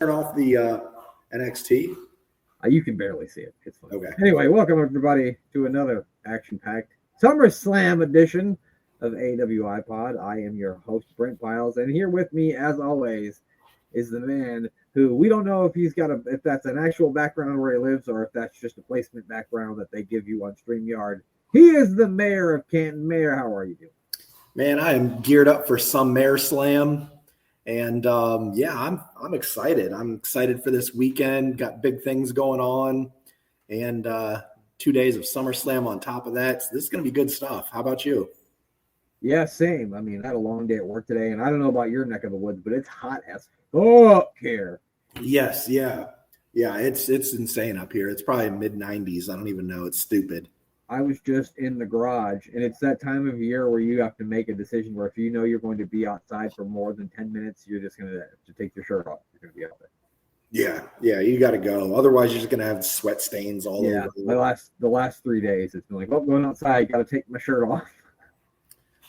Turn off the NXT. You can barely see it. It's fine. Okay. Anyway, welcome everybody to another action-packed SummerSlam edition of AWI Pod. I am your host, Brent Piles, and here with me, as always, is the man who we don't know if that's an actual background where he lives or if that's just a placement background that they give you on StreamYard. He is the mayor of Canton. Mayor, how are you doing? Man, I am geared up for SummerSlam. And I'm excited. I'm excited for this weekend. Got big things going on, and 2 days of SummerSlam on top of that. So this is going to be good stuff. How about you? Yeah, same. I mean, I had a long day at work today, and I don't know about your neck of the woods, but it's hot as fuck here. Yes, yeah. It's insane up here. It's probably mid-90s. I don't even know. It's stupid. I was just in the garage, and it's that time of year where you have to make a decision where if you know you're going to be outside for more than 10 minutes, you're just going to have to take your shirt off. You're going to be out there. Yeah, you got to go. Otherwise, you're just going to have sweat stains all over. The last 3 days, it's been like, going outside, got to take my shirt off.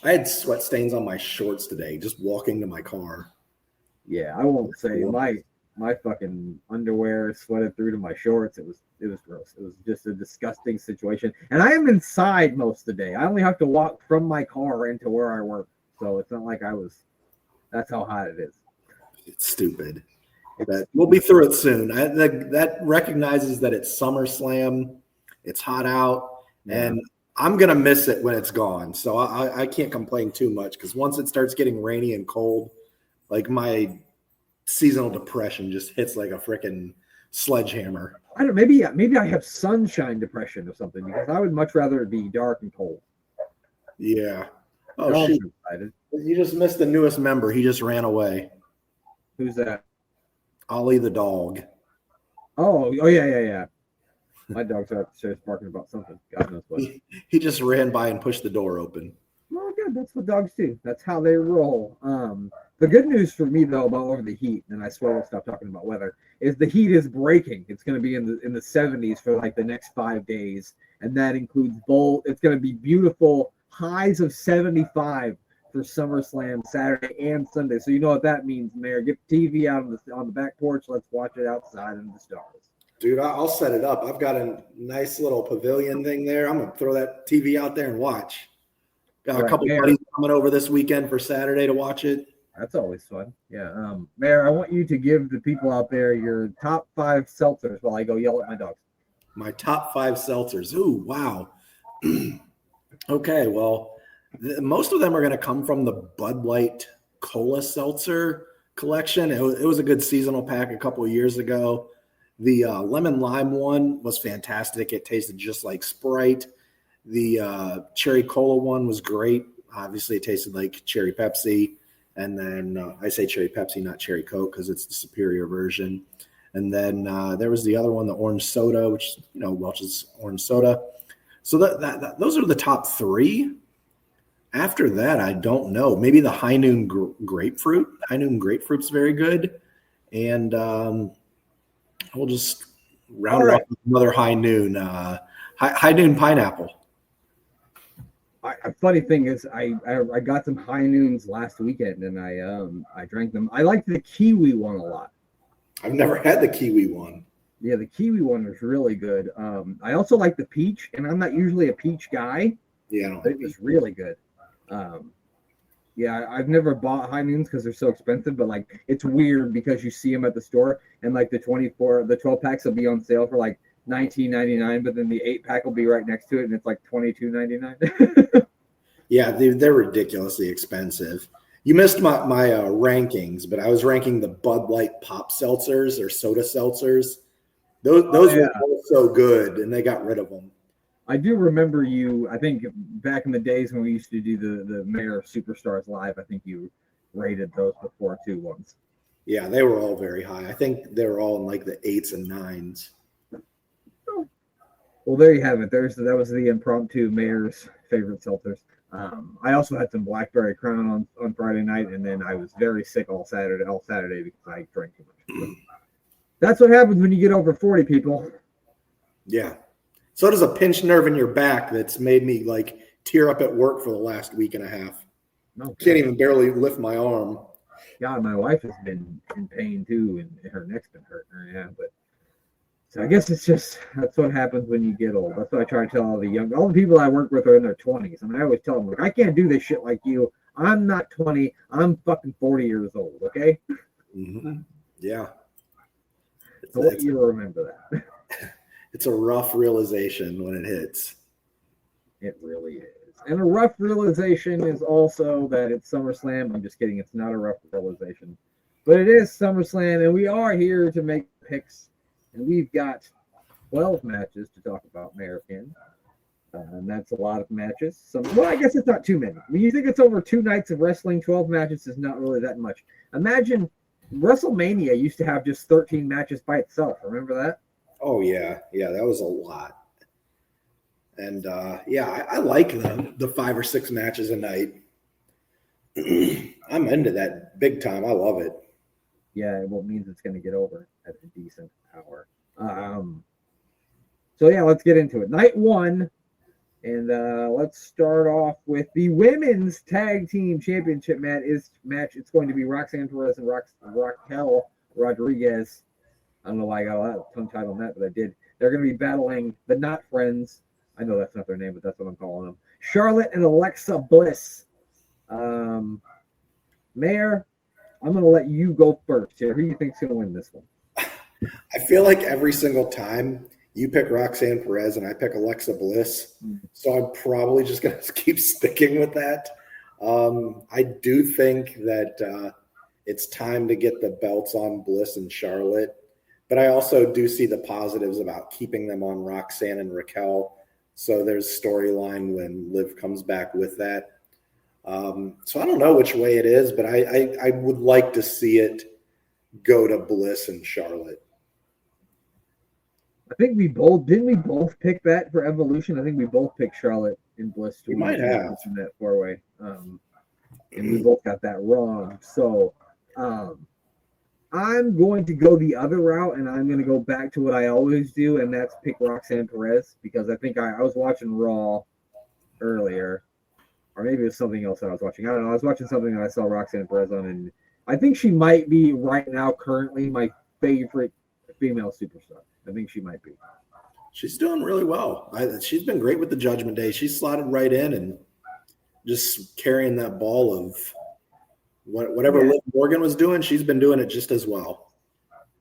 I had sweat stains on my shorts today, just walking to my car. Yeah, I won't say my fucking underwear sweated through to my shorts. It was gross. It was just a disgusting situation. And I am inside most of the day. I only have to walk from my car into where I work. So it's not like that's how hot it is. It's stupid. We'll be through it soon. That recognizes that it's SummerSlam. It's hot out. Yeah. And I'm going to miss it when it's gone. So I can't complain too much because once it starts getting rainy and cold, like my seasonal depression just hits like a freaking sledgehammer. Maybe I have sunshine depression or something because I would much rather it be dark and cold. Yeah. Oh, shoot. You just missed the newest member. He just ran away. Who's that? Ollie the dog. Oh yeah. My dog's upstairs barking about something. God knows what. He just ran by and pushed the door open. Oh, good. That's what dogs do. That's how they roll. The good news for me, though, about over the heat, and I swear we'll stop talking about weather, is the heat is breaking. It's going to be in the 70s for like the next 5 days, and that includes it's going to be beautiful highs of 75 for SummerSlam Saturday and Sunday. So you know what that means, Mayor. Get the TV out on the back porch. Let's watch it outside in the stars. Dude, I'll set it up. I've got a nice little pavilion thing there. I'm going to throw that TV out there and watch. Got a couple buddies coming over this weekend for Saturday to watch it. That's always fun. Yeah. Mayor, I want you to give the people out there your top 5 seltzers while I go yell at my dogs. My top 5 seltzers. Ooh, wow. Okay, well, most of them are going to come from the Bud Light Cola Seltzer collection. It was a good seasonal pack a couple of years ago. The lemon lime one was fantastic. It tasted just like Sprite. The cherry cola one was great. Obviously, it tasted like cherry Pepsi. And then I say cherry Pepsi, not cherry Coke, because it's the superior version. And then there was the other one, the orange soda, which, Welch's orange soda. So those are the top 3. After that, I don't know. Maybe the High Noon grapefruit. High Noon grapefruit's very good. And we'll just round it off with another High Noon. High Noon pineapple. Funny thing is, I got some High Noons last weekend, and I drank them. I liked the kiwi one a lot. I've never had the kiwi one. Yeah, the kiwi one was really good. I also like the peach, and I'm not usually a peach guy. Yeah, but it was really good. Yeah, I've never bought High Noons because they're so expensive, but like it's weird because you see them at the store, and like the 12 packs will be on sale for like $19.99, but then the 8-pack will be right next to it, and it's like $22.99. Yeah, they're ridiculously expensive. You missed my rankings, but I was ranking the Bud Light pop seltzers or soda seltzers. Those were so good, and they got rid of them. I do remember you. I think back in the days when we used to do the Mayor of Superstars live, I think you rated those before too once. Yeah, they were all very high. I think they were all in like the 8s and 9s. Well, there you have it. That was the impromptu Mayor's favorite seltzers. I also had some Blackberry Crown on Friday night, and then I was very sick all Saturday because I drank too much. That's what happens when you get over 40, people. Yeah. So does a pinched nerve in your back that's made me like tear up at work for the last week and a half. Okay. Can't even barely lift my arm. God, my wife has been in pain too, and her neck's been hurting her. Yeah, but so I guess it's just that's what happens when you get old. That's what I try to tell all the people I work with are in their 20s, and I always tell them, like, I can't do this shit like you. I'm not 20. I'm fucking 40 years old. Okay. Mm-hmm. Yeah. So I want you to remember that. It's a rough realization when it hits. It really is. And a rough realization is also that it's SummerSlam. I'm just kidding. It's not a rough realization. But it is SummerSlam, and we are here to make picks. And we've got 12 matches to talk about, American. And that's a lot of matches. Well, I guess it's not too many. When you think it's over 2 nights of wrestling, 12 matches is not really that much. Imagine WrestleMania used to have just 13 matches by itself. Remember that? Oh, yeah. Yeah, that was a lot. And, I like the 5 or 6 matches a night. I'm into that big time. I love it. Yeah, it means it's going to get over at a decent hour. So, yeah, let's get into it. Night 1, and let's start off with the Women's Tag Team Championship match. It's going to be Roxanne Perez and Raquel Rodriguez. I don't know why I got a tongue-tied on that, but I did. They're going to be battling the Not Friends. I know that's not their name, but that's what I'm calling them. Charlotte and Alexa Bliss. Mayor, I'm going to let you go first here. Who do you think's going to win this one? I feel like every single time you pick Roxanne Perez and I pick Alexa Bliss, so I'm probably just going to keep sticking with that. I do think that it's time to get the belts on Bliss and Charlotte, but I also do see the positives about keeping them on Roxanne and Raquel. So there's storyline when Liv comes back with that. So I don't know which way it is, but I would like to see it go to Bliss and Charlotte. I think we both pick that for Evolution. I think we both picked Charlotte and Bliss to might have in that 4-way, and we both got that wrong. So I'm going to go the other route, and I'm going to go back to what I always do, and that's pick Roxanne Perez, because I think I was watching Raw earlier, or maybe it was something else that I was watching. I don't know. I was watching something that I saw Roxanne Perez on, and I think she might be right now currently my favorite female superstar. I think she might be. She's doing really well. She's been great with the Judgment Day. She's slotted right in and just carrying that ball of whatever Liv Morgan was doing. She's been doing it just as well.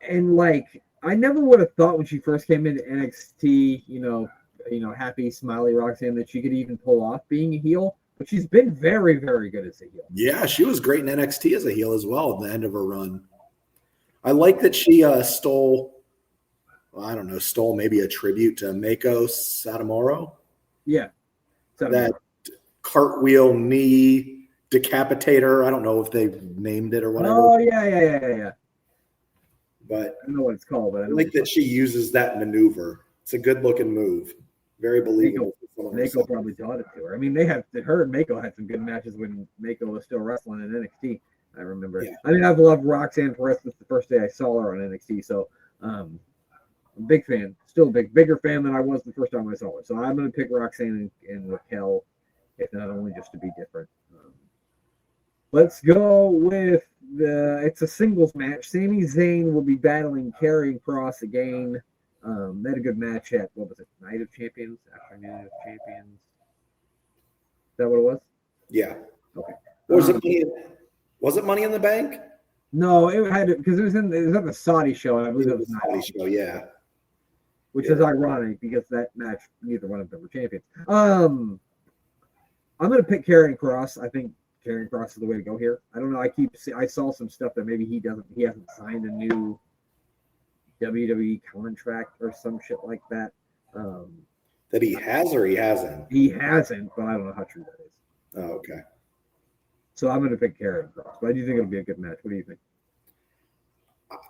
And like, I never would have thought when she first came into NXT, happy, smiley Roxanne, that she could even pull off being a heel. But she's been very, very good as a heel. Yeah, she was great in NXT as a heel as well at the end of her run. I like that she stole maybe a tribute to Mako Satomura. Yeah. That cartwheel knee decapitator. I don't know if they've named it or whatever. Oh, yeah. But I don't know what it's called, but I like that she uses that maneuver. It's a good-looking move. Very believable. Mako probably taught it to her. I mean, her and Mako had some good matches when Mako was still wrestling in NXT. I remember. Yeah. I mean, I've loved Roxanne Perez since the first day I saw her on NXT. So, I'm a big fan. Still a bigger fan than I was the first time I saw her. So I'm going to pick Roxanne and Raquel, if not only just to be different. Let's go with it's a singles match. Sami Zayn will be battling Karrion Kross again. They had a good match at, what was it, Night of Champions? Afternoon of Champions? Is that what it was? Yeah. Okay. Was it Money in the Bank? No, it had because it was at the Saudi show, and I believe it was Saudi show, yeah. Which is ironic because that match, neither one of them were champions. I'm going to pick Karrion Kross. I think Karrion Kross is the way to go here. I don't know. I saw some stuff that maybe he hasn't signed a new WWE contract or some shit like that. That he has or he hasn't? He hasn't, but I don't know how true that is. Oh, okay. So I'm going to pick Karrion Kross, but I do think it'll be a good match. What do you think?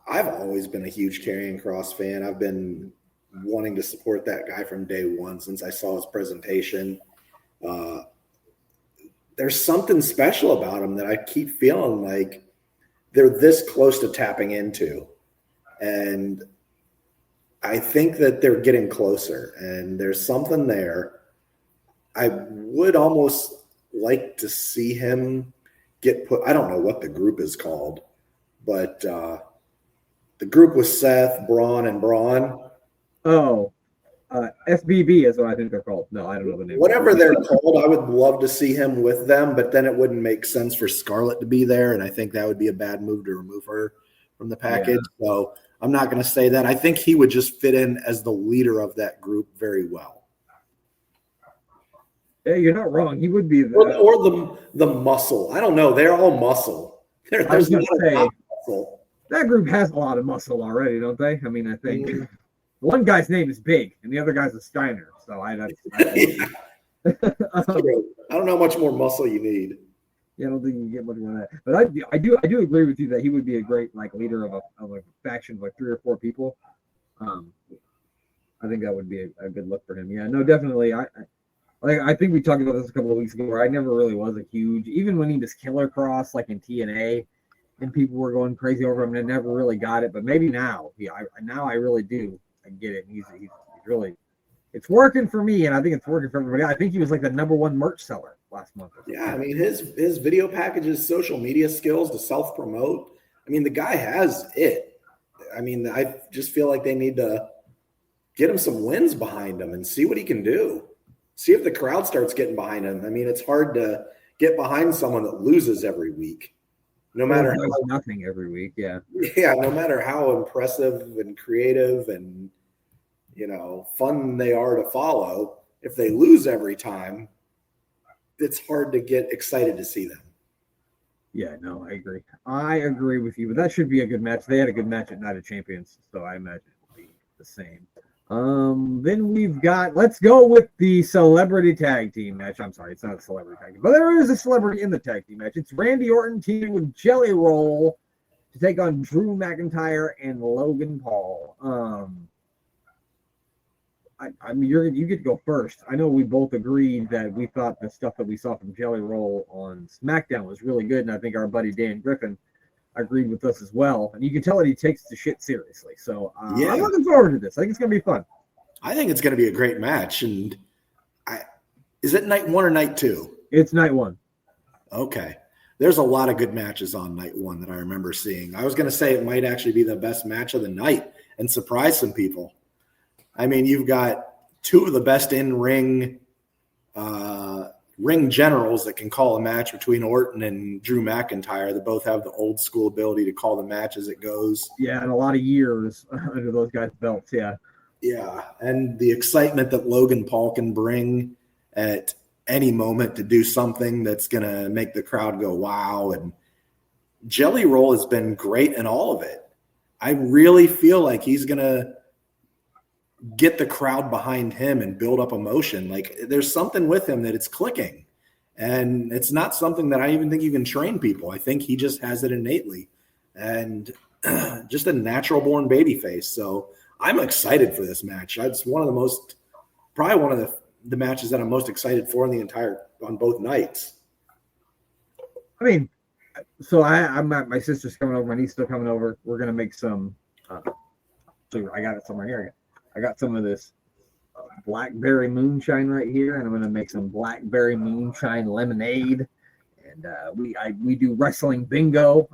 I've always been a huge Karrion Kross fan. I've been wanting to support that guy from day one since I saw his presentation. There's something special about him that I keep feeling like they're this close to tapping into. And I think that they're getting closer, and there's something there. I would almost like to see him get put. I don't know what the group is called, but the group was Seth, Braun, and Braun. Oh, SBB is what I think they're called. No, I don't know the name. Whatever they're called, I would love to see him with them, but then it wouldn't make sense for Scarlett to be there, and I think that would be a bad move to remove her from the package. Yeah. So I'm not going to say that. I think he would just fit in as the leader of that group very well. Yeah, you're not wrong. He would be or the muscle. I don't know. They're all muscle. There's not say, muscle. That group has a lot of muscle already, don't they? I mean, I think one guy's name is Big, and the other guy's a Steiner. So I don't know how much more muscle you need. Yeah, I don't think you can get much more of that. But I do agree with you that he would be a great leader of a faction of 3 or 4 people. I think that would be a good look for him. Yeah, no, definitely. I think we talked about this a couple of weeks ago where I never really was a huge, even when he was Killer Cross in TNA, and people were going crazy over him, and I never really got it. But maybe now, now I really do. I get it. He's really, it's working for me, and I think it's working for everybody. I think he was the #1 merch seller last month. Yeah, I mean his video packages, social media skills to self-promote. I mean the guy has it. I mean I just feel like they need to get him some wins behind him and see what he can do. See if the crowd starts getting behind him. I mean it's hard to get behind someone that loses every week. No matter how nothing every week, yeah. Yeah, no matter how impressive and creative and fun they are to follow, if they lose every time, it's hard to get excited to see them. Yeah, no, I agree. I agree with you, but that should be a good match. They had a good match at Night of Champions, so I imagine it'll be the same. Then we've got, let's go with the celebrity tag team match. I'm sorry, it's not a celebrity tag team, but there is a celebrity in the tag team match. It's Randy Orton teaming with Jelly Roll to take on Drew McIntyre and Logan Paul. I mean, you get to go first. I know we both agreed that we thought the stuff that we saw from Jelly Roll on SmackDown was really good, and I think our buddy Dan Griffin agreed with us as well. And you can tell that he takes the shit seriously. So yeah. I'm looking forward to this. I think it's going to be fun. I think it's going to be a great match. And is it night 1 or night 2? It's night 1. Okay. There's a lot of good matches on night 1 that I remember seeing. I was going to say it might actually be the best match of the night and surprise some people. I mean, you've got 2 of the best in-ring ring generals that can call a match between Orton and Drew McIntyre that both have the old school ability to call the match as it goes. Yeah, and a lot of years under those guys' belts, yeah. Yeah, and the excitement that Logan Paul can bring at any moment to do something that's going to make the crowd go, wow. And Jelly Roll has been great in all of it. I really feel like he's going to get the crowd behind him and build up emotion. There's something with him that it's clicking, and it's not something that I even think you can train people. I think he just has it innately and just a natural born babyface. So I'm excited for this match. It's probably one of the matches that I'm most excited for on both nights. I mean, so I'm at my sister's coming over, my niece's still coming over. We're going to make some, I got it somewhere here. I got some of this blackberry moonshine right here, and I'm going to make some blackberry moonshine lemonade. And we do wrestling bingo.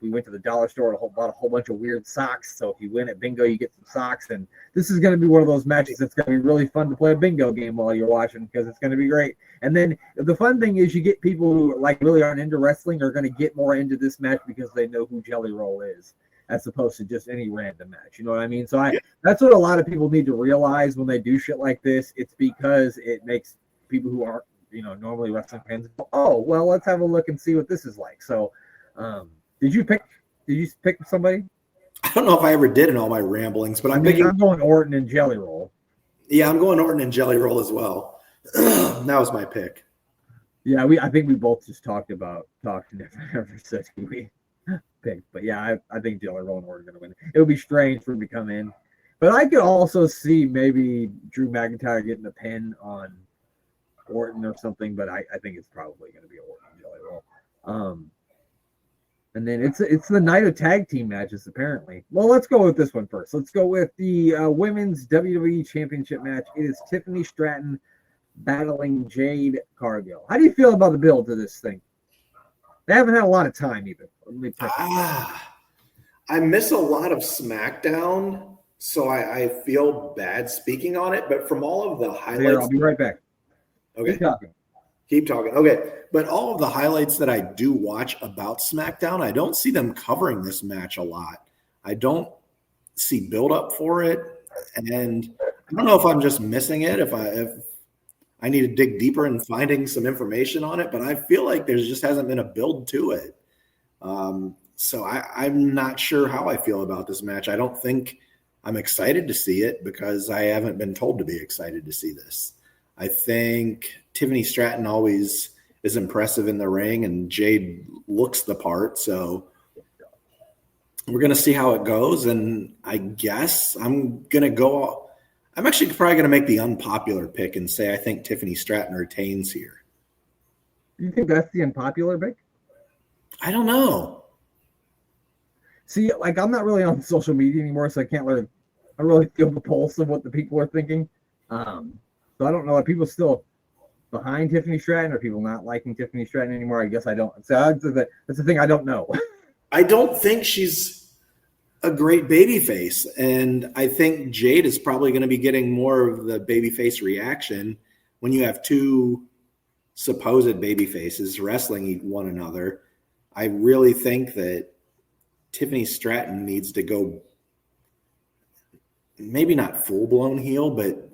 We went to the dollar store and bought a whole bunch of weird socks. So if you win at bingo, you get some socks. And this is going to be one of those matches that's going to be really fun to play a bingo game while you're watching, because it's going to be great. And then the fun thing is you get people who really aren't into wrestling are going to get more into this match because they know who Jelly Roll is, as opposed to just any random match. You know what I mean? So that's what a lot of people need to realize when they do shit like this. It's because it makes people who aren't, normally wrestling fans go, oh, well, let's have a look and see what this is like. So did you pick somebody? I don't know if I ever did in all my ramblings, but I'm going Orton and Jelly Roll. Yeah, I'm going Orton and Jelly Roll as well. That was my pick. Yeah, I think we both just talked never said who we picked. But yeah, I think Jelly Roll and Orton are going to win. It would be strange for him to come in. But I could also see maybe Drew McIntyre getting a pin on Orton or something, but I think it's probably going to be Orton and Jelly Roll. And then it's the night of tag team matches, apparently. Well, let's go with this one first. Let's go with the women's WWE Championship match. It is Tiffany Stratton battling Jade Cargill. How do you feel about the build to this thing? They haven't had a lot of time either. I miss a lot of SmackDown, so I feel bad speaking on it. But from all of the highlights, I'll be right back. Okay, Keep talking. Okay, but all of the highlights that I do watch about SmackDown, I don't see them covering this match a lot. I don't see build up for it, and I don't know if I'm just missing it. If I need to dig deeper in finding some information on it, but I feel like there just hasn't been a build to it. So I'm not sure how I feel about this match. I don't think I'm excited to see it because I haven't been told to be excited to see this. I think Tiffany Stratton always is impressive in the ring, and Jade looks the part. So we're going to see how it goes. And I guess I'm actually probably going to make the unpopular pick and say I think Tiffany Stratton retains here. You think that's the unpopular pick? I don't know. See, like, I'm not really on social media anymore, so I can't really feel the pulse of what the people are thinking. So I don't know. Are people still behind Tiffany Stratton, or people not liking Tiffany Stratton anymore? I guess I don't. So that's the thing. I don't know. I don't think she's a great babyface, and I think Jade is probably going to be getting more of the babyface reaction when you have two supposed babyfaces wrestling one another. I really think that Tiffany Stratton needs to go, maybe not full-blown heel, but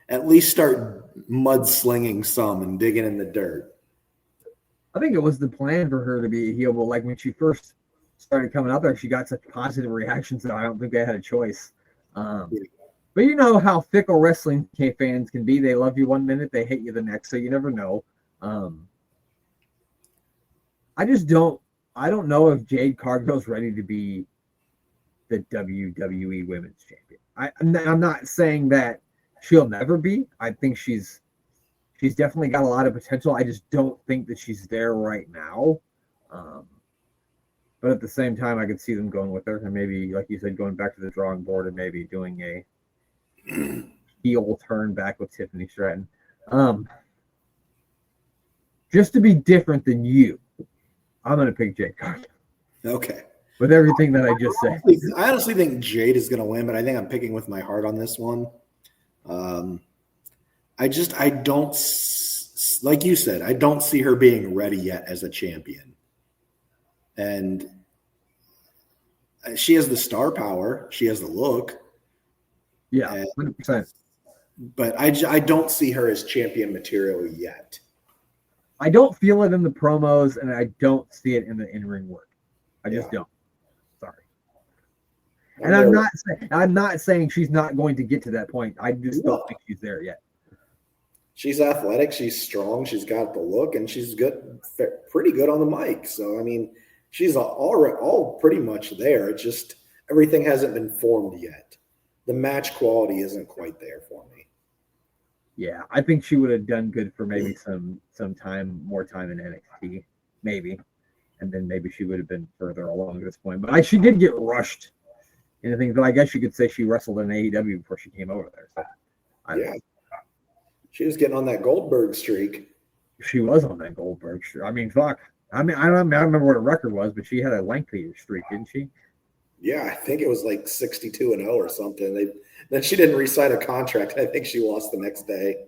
at least start mudslinging some and digging in the dirt. I think it was the plan for her to be a heel, but like when she first started coming out there, she got such positive reactions that I don't think they had a choice. But you know how fickle wrestling fans can be. They love you one minute, they hate you the next, so you never know. I don't know if Jade Cargill's ready to be the WWE Women's Champion. I'm not saying that she'll never be. I think she's definitely got a lot of potential. I just don't think that she's there right now. But at the same time, I could see them going with her and maybe, like you said, going back to the drawing board and maybe doing a heel turn back with Tiffany Stratton. Just to be different than you, I'm going to pick Jade Cargill. Okay. With everything that I just said. I honestly think Jade is going to win, but I think I'm picking with my heart on this one. I don't, like you said, I don't see her being ready yet as a champion. And she has the star power. She has the look. Yeah, 100%. But I don't see her as champion material yet. I don't feel it in the promos, and I don't see it in the in-ring work. I just don't. Sorry. And I'm not saying she's not going to get to that point. I just don't think she's there yet. She's athletic. She's strong. She's got the look, and she's good, pretty good on the mic. So, I mean, she's all pretty much there. It's just everything hasn't been formed yet. The match quality isn't quite there for me. Yeah, I think she would have done good for maybe more time in NXT, maybe, and then maybe she would have been further along at this point. But she did get rushed into things. But I guess you could say she wrestled in AEW before she came over there. So she was getting on that Goldberg streak. She was on that Goldberg streak. I mean, fuck. I don't remember what her record was, but she had a lengthy streak, didn't she? Yeah, I think it was like 62-0 or something. Then she didn't re-sign a contract. I think she lost the next day.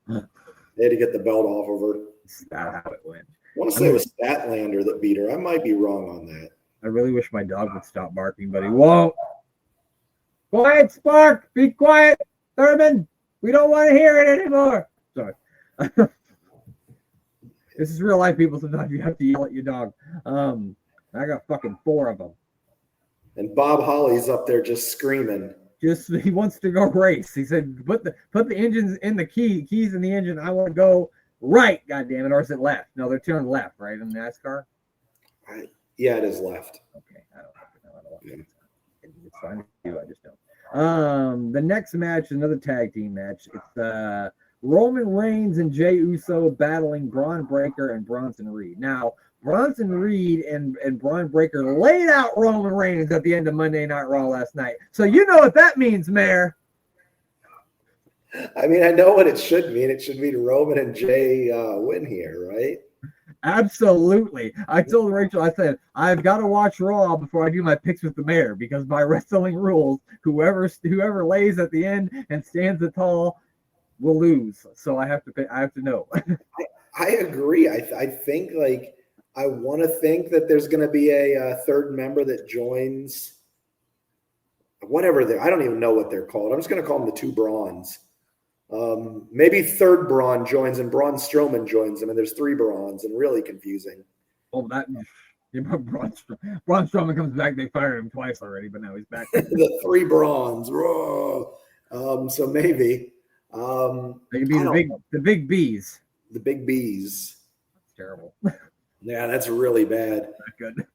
They had to get the belt off of her. That's how it went. I want to say it was Statlander that beat her. I might be wrong on that. I really wish my dog would stop barking, but he won't. Quiet, Spark! Be quiet, Thurman! We don't want to hear it anymore. Sorry. This is real life, people. Sometimes you have to yell at your dog. I got fucking 4 of them. And Bob Holly's up there just screaming. He wants to go race. He said, "Put the engines in the keys in the engine. I want to go right, goddamn it, or is it left? No, they're turning left, right, in NASCAR." Yeah, it is left. Okay, I don't know. It's fine with you. I just don't. The next match, another tag team match. It's Roman Reigns and Jey Uso battling Braun Breaker and Bronson Reed. Now, Bronson Reed and Braun Breaker laid out Roman Reigns at the end of Monday Night Raw last night. So you know what that means, Mayor. I mean, I know what it should mean. It should mean Roman and Jey win here, right? Absolutely. I told Rachel, I said, I've got to watch Raw before I do my picks with the mayor because by wrestling rules, whoever lays at the end and stands tall will lose. So I have to know. I agree. I think like I want to think that there's going to be a third member that joins. Whatever I don't even know what they're called. I'm just going to call them the two Brawns. Maybe third Braun joins and Braun Strowman joins them, and there's three Brawns, and really confusing. Oh, Braun Strowman comes back. They fired him twice already, but now he's back. The three Brawns. So maybe They could be the big B's. The big B's. That's terrible. Yeah, that's really bad. Not good.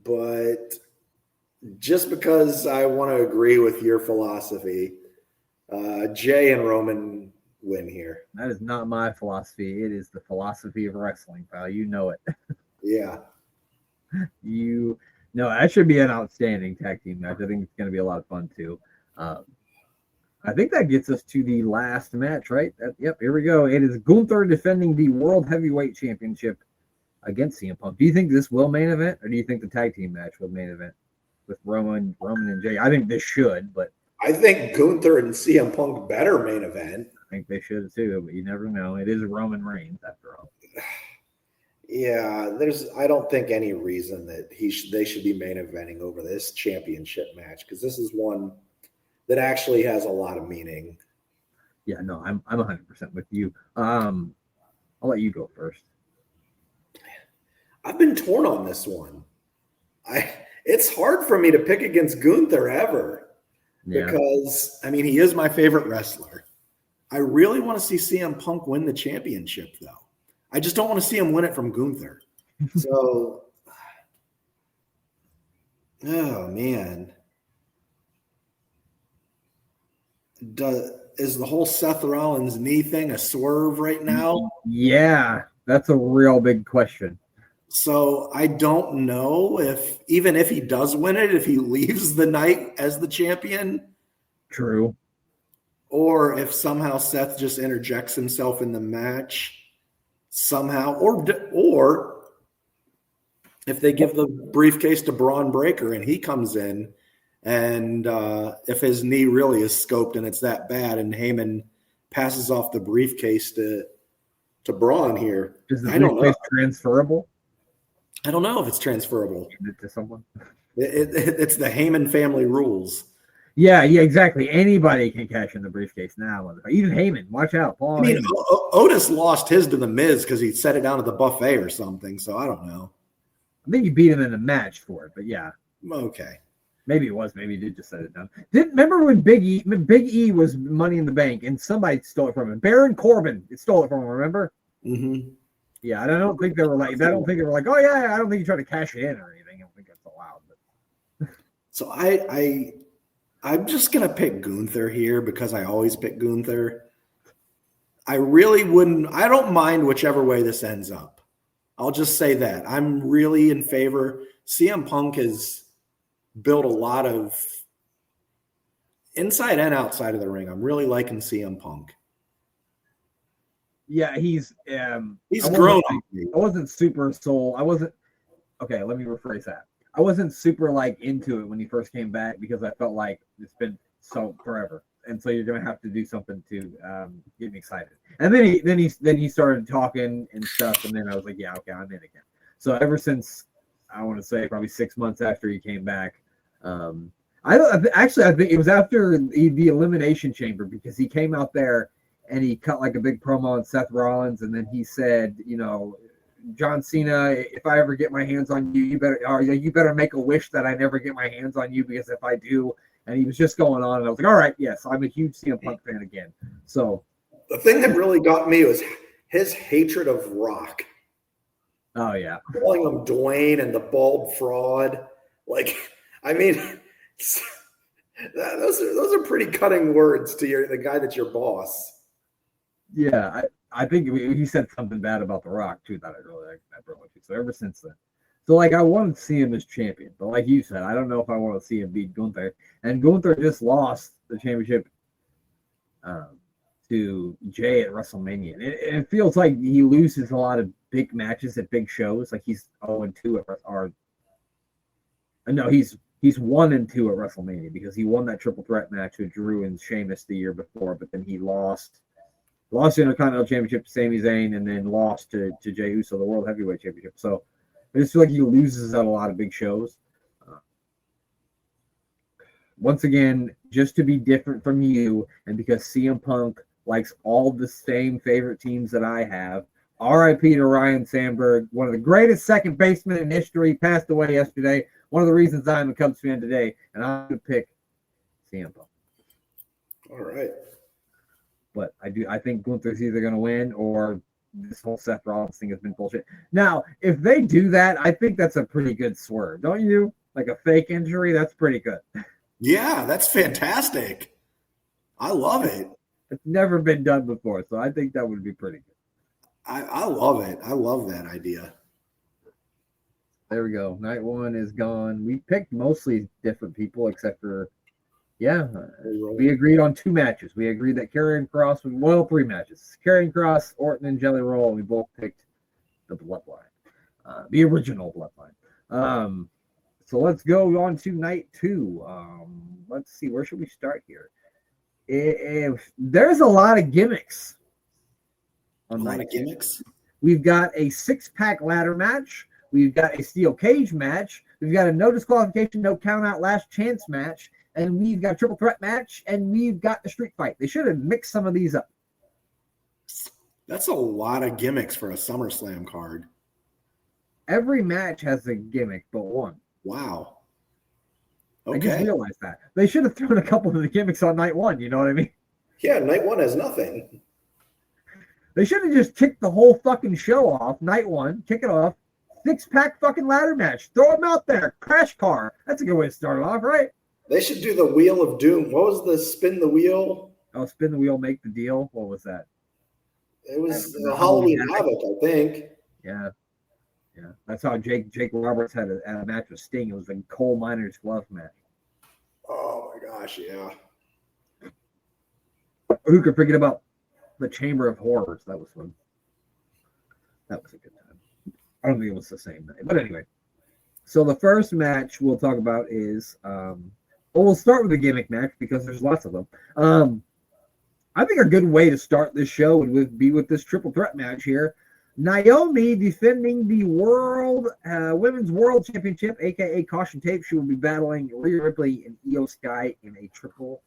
But just because I want to agree with your philosophy, Jay and Roman win here. That is not my philosophy. It is the philosophy of wrestling, pal. You know it. Yeah. That should be an outstanding tag team match. I think it's going to be a lot of fun too. I think that gets us to the last match, right? Yep, here we go. It is Gunther defending the World Heavyweight Championship against CM Punk. Do you think this will main event, or do you think the tag team match will main event with Roman and Jay? I think this should, but I think Gunther and CM Punk better main event. I think they should too, but you never know. It is Roman Reigns after all. Yeah, I don't think any reason that they should be main eventing over this championship match because this is one that actually has a lot of meaning. Yeah, no, I'm 100% with you. I'll let you go first. I've been torn on this one. It's hard for me to pick against Gunther ever because he is my favorite wrestler. I really want to see CM Punk win the championship though. I just don't want to see him win it from Gunther. So, oh man. Is the whole Seth Rollins knee thing a swerve right now? Yeah, that's a real big question. So I don't know even if he does win it, if he leaves the night as the champion. True. Or if somehow Seth just interjects himself in the match somehow, or if they give the briefcase to Braun Breaker and he comes in. And if his knee really is scoped and it's that bad, and Heyman passes off the briefcase to Braun here, is the briefcase transferable? I don't know if it's transferable. To someone. It's the Heyman family rules. Yeah, exactly. Anybody can cash in the briefcase now. Even Heyman. Watch out, Paul. Otis lost his to the Miz because he set it down at the buffet or something. So I don't know. I think he beat him in a match for it, but yeah. Okay. Maybe it was. Maybe he did just set it down. Remember when Big E was Money in the Bank and somebody stole it from him? Baron Corbin stole it from him. Remember? Mm-hmm. Yeah, and I don't think they were like, oh yeah, I don't think you tried to cash it in or anything. I don't think that's allowed. But so I'm just gonna pick Gunther here because I always pick Gunther. I really wouldn't. I don't mind whichever way this ends up. I'll just say that I'm really in favor. CM Punk has built a lot of inside and outside of the ring. I'm really liking CM Punk. Yeah, he's grown. I wasn't super sold. Okay, let me rephrase that. I wasn't super into it when he first came back because I felt like it's been so forever, and so you're gonna have to do something to get me excited. And then he started talking and stuff, and then I was like, yeah, okay, I'm in again. So ever since I want to say probably 6 months after he came back, I think it was after the Elimination Chamber because he came out there and he cut like a big promo on Seth Rollins, and then he said, John Cena, if I ever get my hands on you, you better make a wish that I never get my hands on you because if I do, and he was just going on, and I was like, all right, yes, I'm a huge CM Punk fan again. So the thing that really got me was his hatred of Rock. Oh yeah, calling him Dwayne and the bald fraud. Those are pretty cutting words to the guy that's your boss. Yeah, I think he said something bad about The Rock too that I really like. So ever since then, I wanted to see him as champion, but like you said, I don't know if I want to see him beat Gunther. And Gunther just lost the championship to Jay at WrestleMania. It feels like he loses a lot of big matches at big shows. Like he's 0-2 he's 1-2 at WrestleMania because he won that triple threat match with Drew and Sheamus the year before, but then he lost the Intercontinental Championship to Sami Zayn and then lost to Jey Uso the World Heavyweight Championship. So I just feel like he loses at a lot of big shows. Once again, just to be different from you, and because CM Punk likes all the same favorite teams that I have, R.I.P. to Ryan Sandberg, one of the greatest second basemen in history, passed away yesterday. One of the reasons I'm a Cubs fan today, and I'm going to pick CM Punk. All right. But I think Gunther's either going to win or this whole Seth Rollins thing has been bullshit. Now, if they do that, I think that's a pretty good swerve, don't you? Like a fake injury, that's pretty good. Yeah, that's fantastic. I love it. It's never been done before, so I think that would be pretty good. I love it. I love that idea. There we go. Night one is gone. We picked mostly different people except for, we agreed on 2 matches. We agreed that Karrion Kross was, 3 matches. Karrion Kross, Orton, and Jelly Roll, and we both picked the Bloodline, the original Bloodline. So let's go on to night 2. Let's see, where should we start here? There's a lot of gimmicks. Gimmicks. We've got a 6-pack ladder match. We've got a steel cage match. We've got a no disqualification, no count out last chance match. And we've got a triple threat match. And we've got the street fight. They should have mixed some of these up. That's a lot of gimmicks for a SummerSlam card. Every match has a gimmick but one. Wow. Okay. I just realized that. They should have thrown a couple of the gimmicks on night 1. You know what I mean? Yeah, night 1 has nothing. They should have just kicked the whole fucking show off. Night 1, kick it off. 6-pack fucking ladder match. Throw them out there. Crash car. That's a good way to start it off, right? They should do the Wheel of Doom. What was the spin the wheel? Oh, spin the wheel, make the deal. What was that? It was Halloween Havoc, I think. Yeah. That's how Jake Roberts had a match with Sting. It was a coal miner's glove match. Oh my gosh, yeah. Who could forget about the Chamber of Horrors? That was fun. That was a good time. I don't think it was the same night. But anyway. So the first match we'll talk about is we'll start with the gimmick match because there's lots of them. I think a good way to start this show would be with this triple threat match here. Naomi defending the Women's World Championship, aka Caution Tape. She will be battling Rhea Ripley and Io Sky in a triple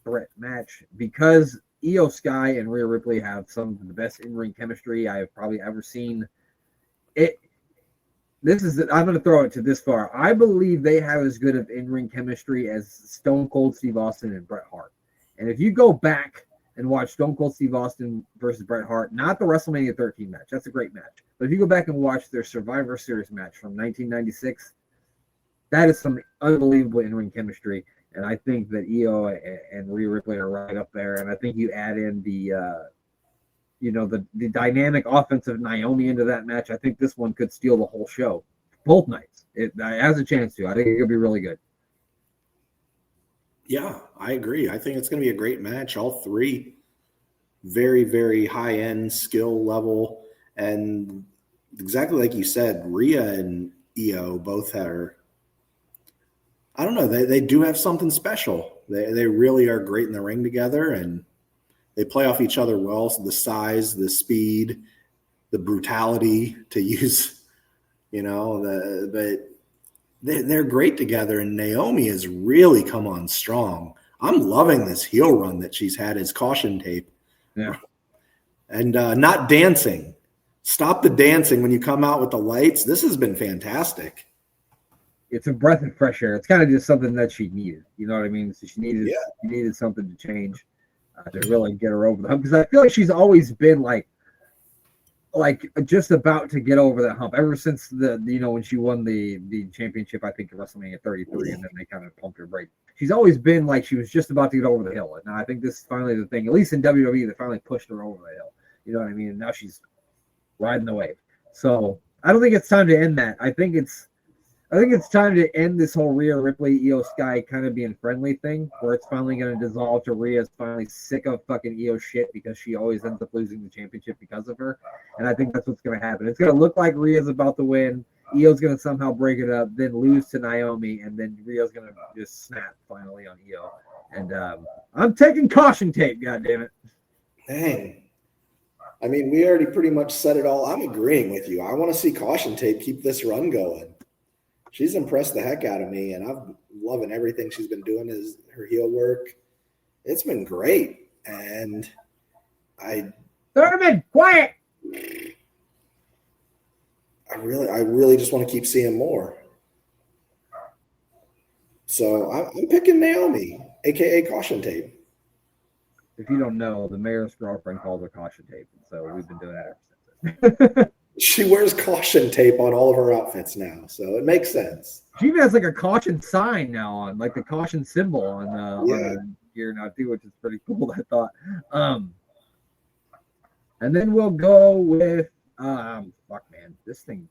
threat match because Io Sky and Rhea Ripley have some of the best in-ring chemistry I have probably ever seen. I'm going to throw it to this far. I believe they have as good of in-ring chemistry as Stone Cold Steve Austin and Bret Hart. And if you go back and watch Stone Cold Steve Austin versus Bret Hart, not the WrestleMania 13 match. That's a great match. But if you go back and watch their Survivor Series match from 1996, that is some unbelievable in-ring chemistry. And I think that Io and Rhea Ripley are right up there. And I think you add in the dynamic offensive Naomi into that match. I think this one could steal the whole show. Both nights. It has a chance to. I think it could be really good. Yeah, I agree. I think it's going to be a great match. All 3 very, very high-end skill level. And exactly like you said, Rhea and Io both are, I don't know, they do have something special. They really are great in the ring together, and they play off each other well. So the size, the speed, the brutality to use, but they're great together, and Naomi has really come on strong. I'm loving this heel run that she's had as Caution Tape. Yeah. And not dancing. Stop the dancing when you come out with the lights. This has been fantastic. It's a breath of fresh air. It's kind of just something that she needed. You know what I mean? So she needed something to change to really get her over the hump. Because I feel like she's always been like just about to get over that hump ever since when she won the championship, I think at WrestleMania 33, and then they kind of pumped her brake. She's always been like she was just about to get over the hill. And now I think this is finally the thing, at least in WWE, they finally pushed her over the hill. You know what I mean? And now she's riding the wave. So I don't think it's time to end that. I think I think it's time to end this whole Rhea Ripley, Io Sky kind of being friendly thing, where it's finally going to dissolve to Rhea's finally sick of fucking Io shit because she always ends up losing the championship because of her. And I think that's what's going to happen. It's going to look like Rhea's about to win. Io's going to somehow break it up, then lose to Naomi, and then Rhea's going to just snap finally on Io. And I'm taking caution tape, goddammit. Dang. I mean, we already pretty much said it all. I'm agreeing with you. I want to see caution tape keep this run going. She's impressed the heck out of me, and I'm loving everything she's been doing is her heel work. It's been great. And Thurman, quiet! I really just want to keep seeing more. So I'm picking Naomi, aka caution tape. If you don't know, the mayor's girlfriend calls her caution tape, so we've been doing that ever since. She wears caution tape on all of her outfits now, so it makes sense. She even has like a caution sign now on, like the caution symbol on her gear now too, which is pretty cool. I thought. And then we'll go with fuck man, this thing's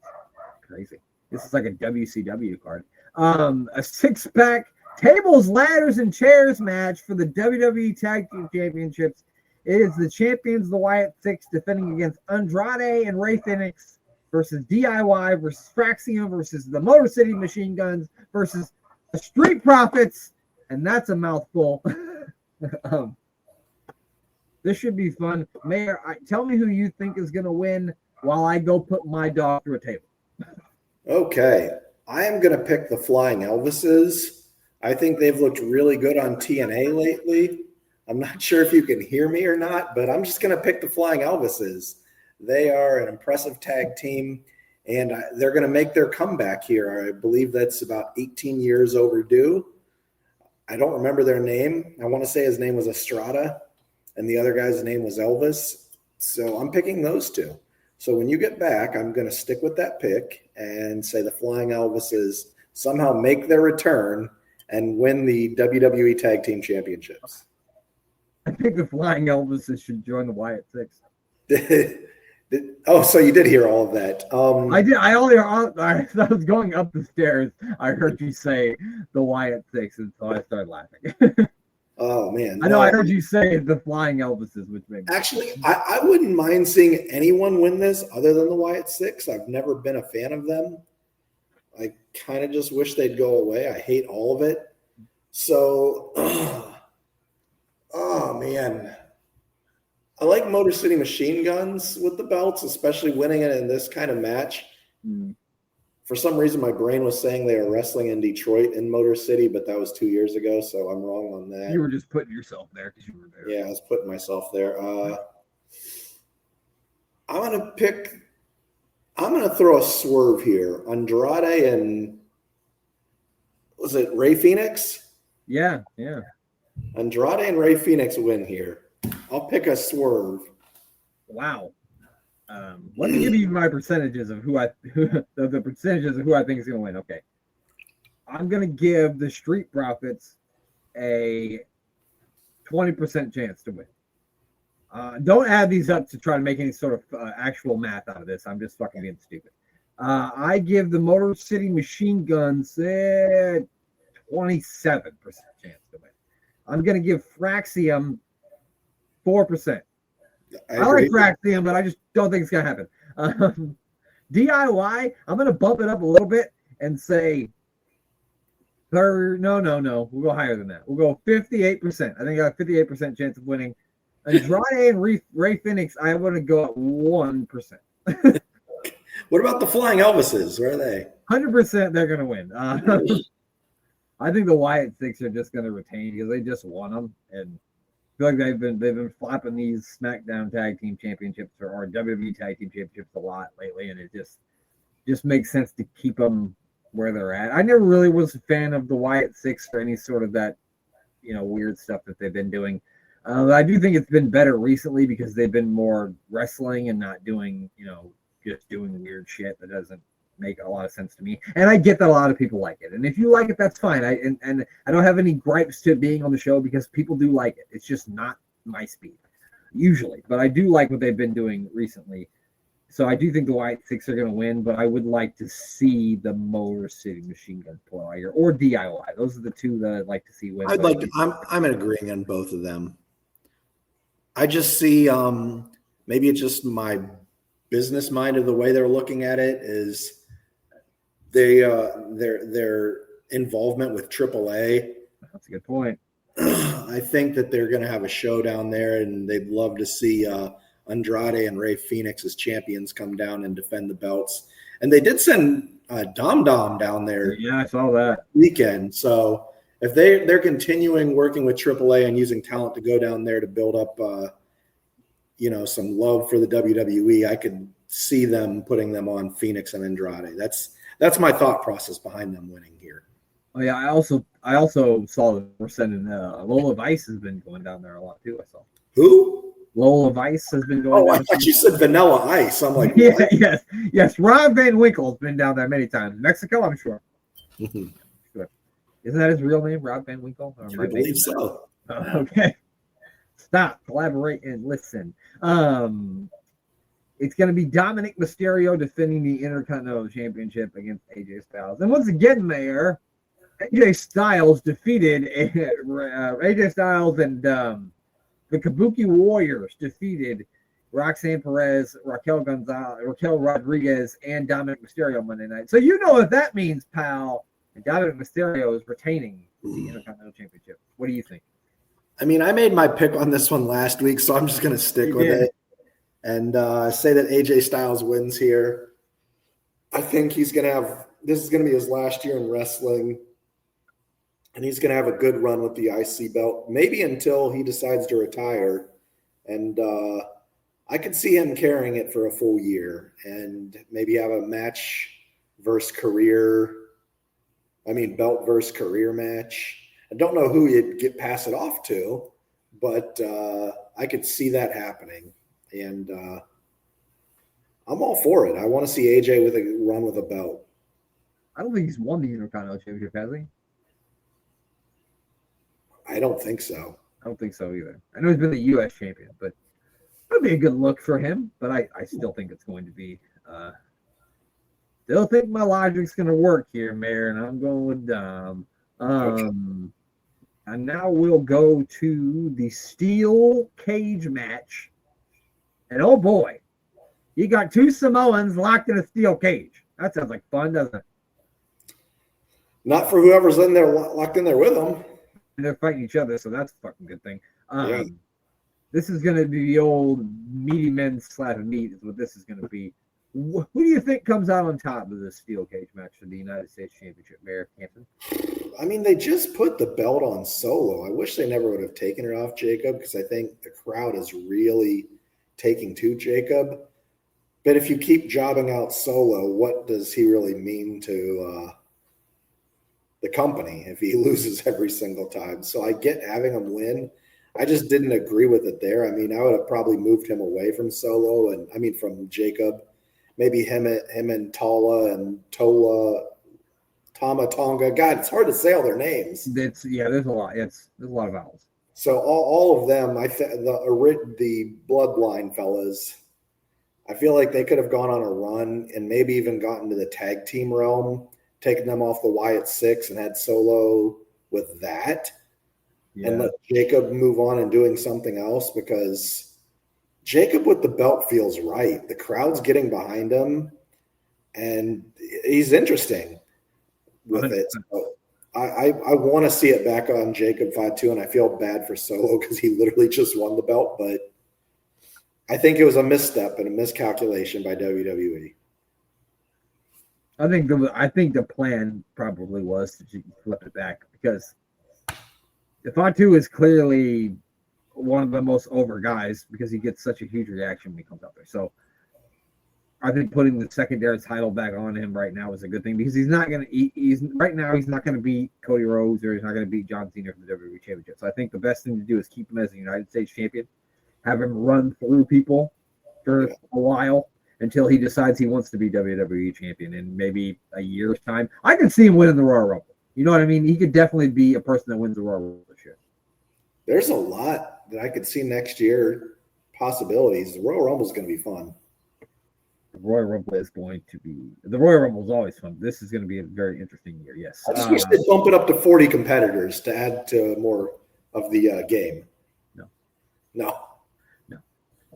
crazy. This is like a WCW card. A 6-pack tables, ladders, and chairs match for the WWE Tag Team Championships. It is the champions, the Wyatt Six, defending against Andrade and Rey Fenix versus DIY versus Fraxium versus the Motor City Machine Guns versus the Street Profits. And that's a mouthful. This should be fun. Mayor, tell me who you think is going to win while I go put my dog through a table. Okay. I am going to pick the Flying Elvises. I think they've looked really good on TNA lately. I'm not sure if you can hear me or not, but I'm just going to pick the Flying Elvises. They are an impressive tag team, and they're going to make their comeback here. I believe that's about 18 years overdue. I don't remember their name. I want to say his name was Estrada, and the other guy's name was Elvis. So I'm picking those two. So when you get back, I'm going to stick with that pick and say the Flying Elvises somehow make their return and win the WWE Tag Team Championships. I think the Flying Elvises should join the Wyatt Six. Oh, so you did hear all of that. I did. I was going up the stairs. I heard you say the Wyatt Six, and so I started laughing. Oh, man. I know. I heard you say the Flying Elvises, which made me actually, I wouldn't mind seeing anyone win this other than the Wyatt Six. I've never been a fan of them. I kind of just wish they'd go away. I hate all of it. So, oh, man. I like Motor City Machine Guns with the belts, especially winning it in this kind of match. For some reason, my brain was saying they were wrestling in Detroit in Motor City, but that was 2 years ago, so I'm wrong on that. You were just putting yourself there because you were there. Yeah, I was putting myself there. I'm going to throw a swerve here. Andrade and, was it Rey Fenix? Yeah. Andrade and Rey Fenix win here. I'll pick a swerve. Wow. Let me give you my percentages of the percentages of who I think is going to win. Okay. I'm going to give the Street Profits a 20% chance to win. Don't add these up to try to make any sort of actual math out of this. I'm just fucking being stupid. I give the Motor City Machine Guns a 27% chance to win. I'm going to give Fraxium 4%. I like Fraxium, but I just don't think it's going to happen. DIY, I'm going to bump it up a little bit and say, no. We'll go higher than that. We'll go 58%. I think I got a 58% chance of winning. Andrade and Rey Fenix, I want to go at 1%. What about the Flying Elvises? Where are they? 100% they're going to win. I think the Wyatt Six are just going to retain because they just won them, and I feel like they've been flopping these SmackDown Tag Team Championships or WWE Tag Team Championships a lot lately, and it just makes sense to keep them where they're at. I never really was a fan of the Wyatt Six or any sort of that, weird stuff that they've been doing. I do think it's been better recently because they've been more wrestling and not doing, just doing weird shit that doesn't make a lot of sense to me. And I get that a lot of people like it. And if you like it, that's fine. And I don't have any gripes to being on the show because people do like it. It's just not my speed, usually. But I do like what they've been doing recently. So I do think the White Six are going to win, but I would like to see the Motor City Machine Gun pull out here, or DIY. Those are the two that I'd like to see win. I'm agreeing on both of them. I just see maybe it's just my business mind of the way they're looking at it is their involvement with AAA. That's a good point. I think that they're going to have a show down there, and they'd love to see Andrade and Ray Phoenix as champions come down and defend the belts. And they did send Dom Dom down there. Yeah, I saw that weekend. So if they're continuing working with AAA and using talent to go down there to build up, some love for the WWE, I could see them putting them on Phoenix and Andrade. That's my thought process behind them winning here. Oh yeah, I also saw that we're sending Lola Vice has been going down there a lot too. I saw. Who? Lola Vice has been going. Oh, I thought you said Vanilla Ice. I'm like, yeah, yes. Rob Van Winkle has been down there many times. Mexico, I'm sure. Sure. Isn't that his real name, Rob Van Winkle? I believe so. Okay. Stop, collaborate, and listen. It's going to be Dominic Mysterio defending the Intercontinental Championship against AJ Styles. And once again, Mayor, AJ Styles defeated AJ Styles and the Kabuki Warriors defeated Roxanne Perez, Raquel Rodriguez, and Dominic Mysterio Monday night. So you know what that means, pal. And Dominic Mysterio is retaining the Intercontinental Championship. What do you think? I mean, I made my pick on this one last week, so I'm just going to stick with it and say that AJ Styles wins here. I think this is going to be his last year in wrestling, and he's going to have a good run with the IC belt, maybe until he decides to retire. And I could see him carrying it for a full year and maybe have a belt versus career match. I don't know who you'd pass it off to, but I could see that happening. And I'm all for it. I want to see AJ with a run with a belt. I don't think he's won the Intercontinental Championship, has he? I don't think so. I don't think so either. I know he's been the U.S. champion, but it would be a good look for him. But I still think it's going to be still think my logic's going to work here, Mayor, and I'm going with Dom. Okay. And now we'll go to the steel cage match. And oh boy, you got two Samoans locked in a steel cage. That sounds like fun, doesn't it? Not for whoever's in there locked in there with them. And they're fighting each other, so that's a fucking good thing. This is going to be the old meaty men slap of meat is what this is going to be. Who do you think comes out on top of this steel cage match for the United States Championship, Mayor Canton? I mean, they just put the belt on Solo. I wish they never would have taken it off Jacob because I think the crowd is really taking to Jacob. But if you keep jobbing out Solo, what does he really mean to the company if he loses every single time? So I get having him win. I just didn't agree with it there. I mean, I would have probably moved him away from Solo from Jacob. Maybe him and Tala and Tama Tonga. God, it's hard to say all their names. There's a lot. There's a lot of vowels. So all of them, the Bloodline fellas, I feel like they could have gone on a run and maybe even gotten to the tag team realm, taken them off the Wyatt Six and had Solo with that, and let Jacob move on and doing something else because Jacob with the belt feels right. The crowd's getting behind him, and he's interesting with it. So I want to see it back on Jacob Fatu, and I feel bad for Solo because he literally just won the belt, but I think it was a misstep and a miscalculation by WWE. I think the plan probably was to flip it back because Fatu is clearly one of the most over guys because he gets such a huge reaction when he comes out there. So I think putting the secondary title back on him right now is a good thing because he's not going to beat Cody Rhodes or he's not going to beat John Cena for the WWE Championship. So I think the best thing to do is keep him as a United States champion, have him run through people for a while until he decides he wants to be WWE champion in maybe a year's time. I can see him winning the Royal Rumble. You know what I mean? He could definitely be a person that wins the Royal Rumble this year. There's a lot that I could see next year possibilities. The Royal Rumble is going to be fun. The Royal Rumble is always fun. This is going to be a very interesting year. Yes. I just wish they'd bump it up to 40 competitors to add to more of the game. No.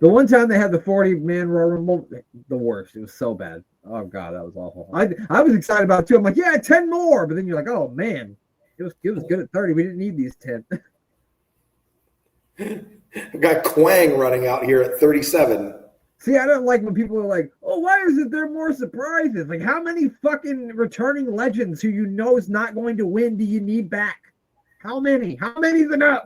The one time they had the 40-man Royal Rumble, the worst. It was so bad. Oh God, that was awful. I was excited about it too. I'm like, yeah, 10 more. But then you're like, oh man, it was good at 30. We didn't need these 10. We've got Quang running out here at 37. See, I don't like when people are like, oh, why isn't there more surprises? Like, how many fucking returning legends who you know is not going to win do you need back? How many? How many's enough?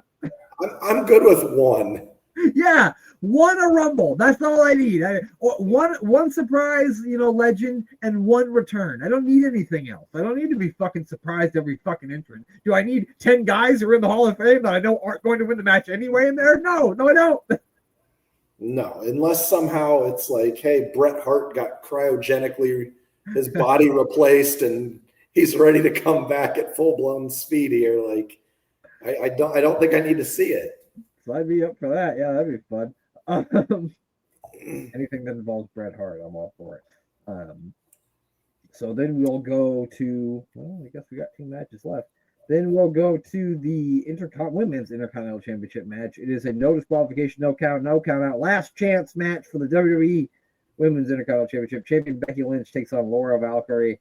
I'm good with one. Yeah, one a Rumble. That's all I need. One surprise, legend, and one return. I don't need anything else. I don't need to be fucking surprised every fucking entrant. Do I need 10 guys who are in the Hall of Fame that I know aren't going to win the match anyway in there? No, I don't. No, unless somehow it's like, hey, Bret Hart got cryogenically his body replaced and he's ready to come back at full-blown speed here. Like, I don't think I need to see it. So I'd be up for that. Yeah, that'd be fun. Anything that involves Bret Hart, I'm all for it. So then we'll go to, I guess we got 2 matches left. Then we'll go to the Women's Intercontinental Championship match. It is a no disqualification, no count out, last chance match for the WWE Women's Intercontinental Championship. Champion Becky Lynch takes on Laura Valkyrie.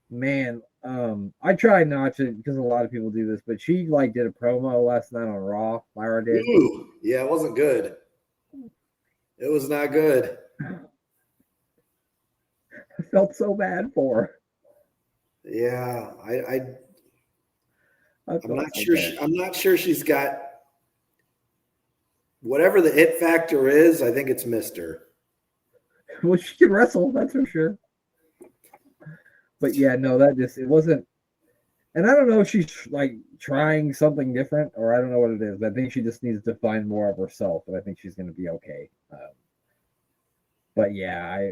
Man, I tried not to because a lot of people do this, but she did a promo last night on Raw. Lyra did. Ooh, yeah, it wasn't good. It was not good. I felt so bad for her. Yeah, I'm not sure. I'm not sure she's got whatever the it factor is. I think it's missed her. Well, she can wrestle, that's for sure. But yeah, no, it wasn't. And I don't know if she's trying something different, or I don't know what it is. I think she just needs to find more of herself, and I think she's going to be okay. But yeah,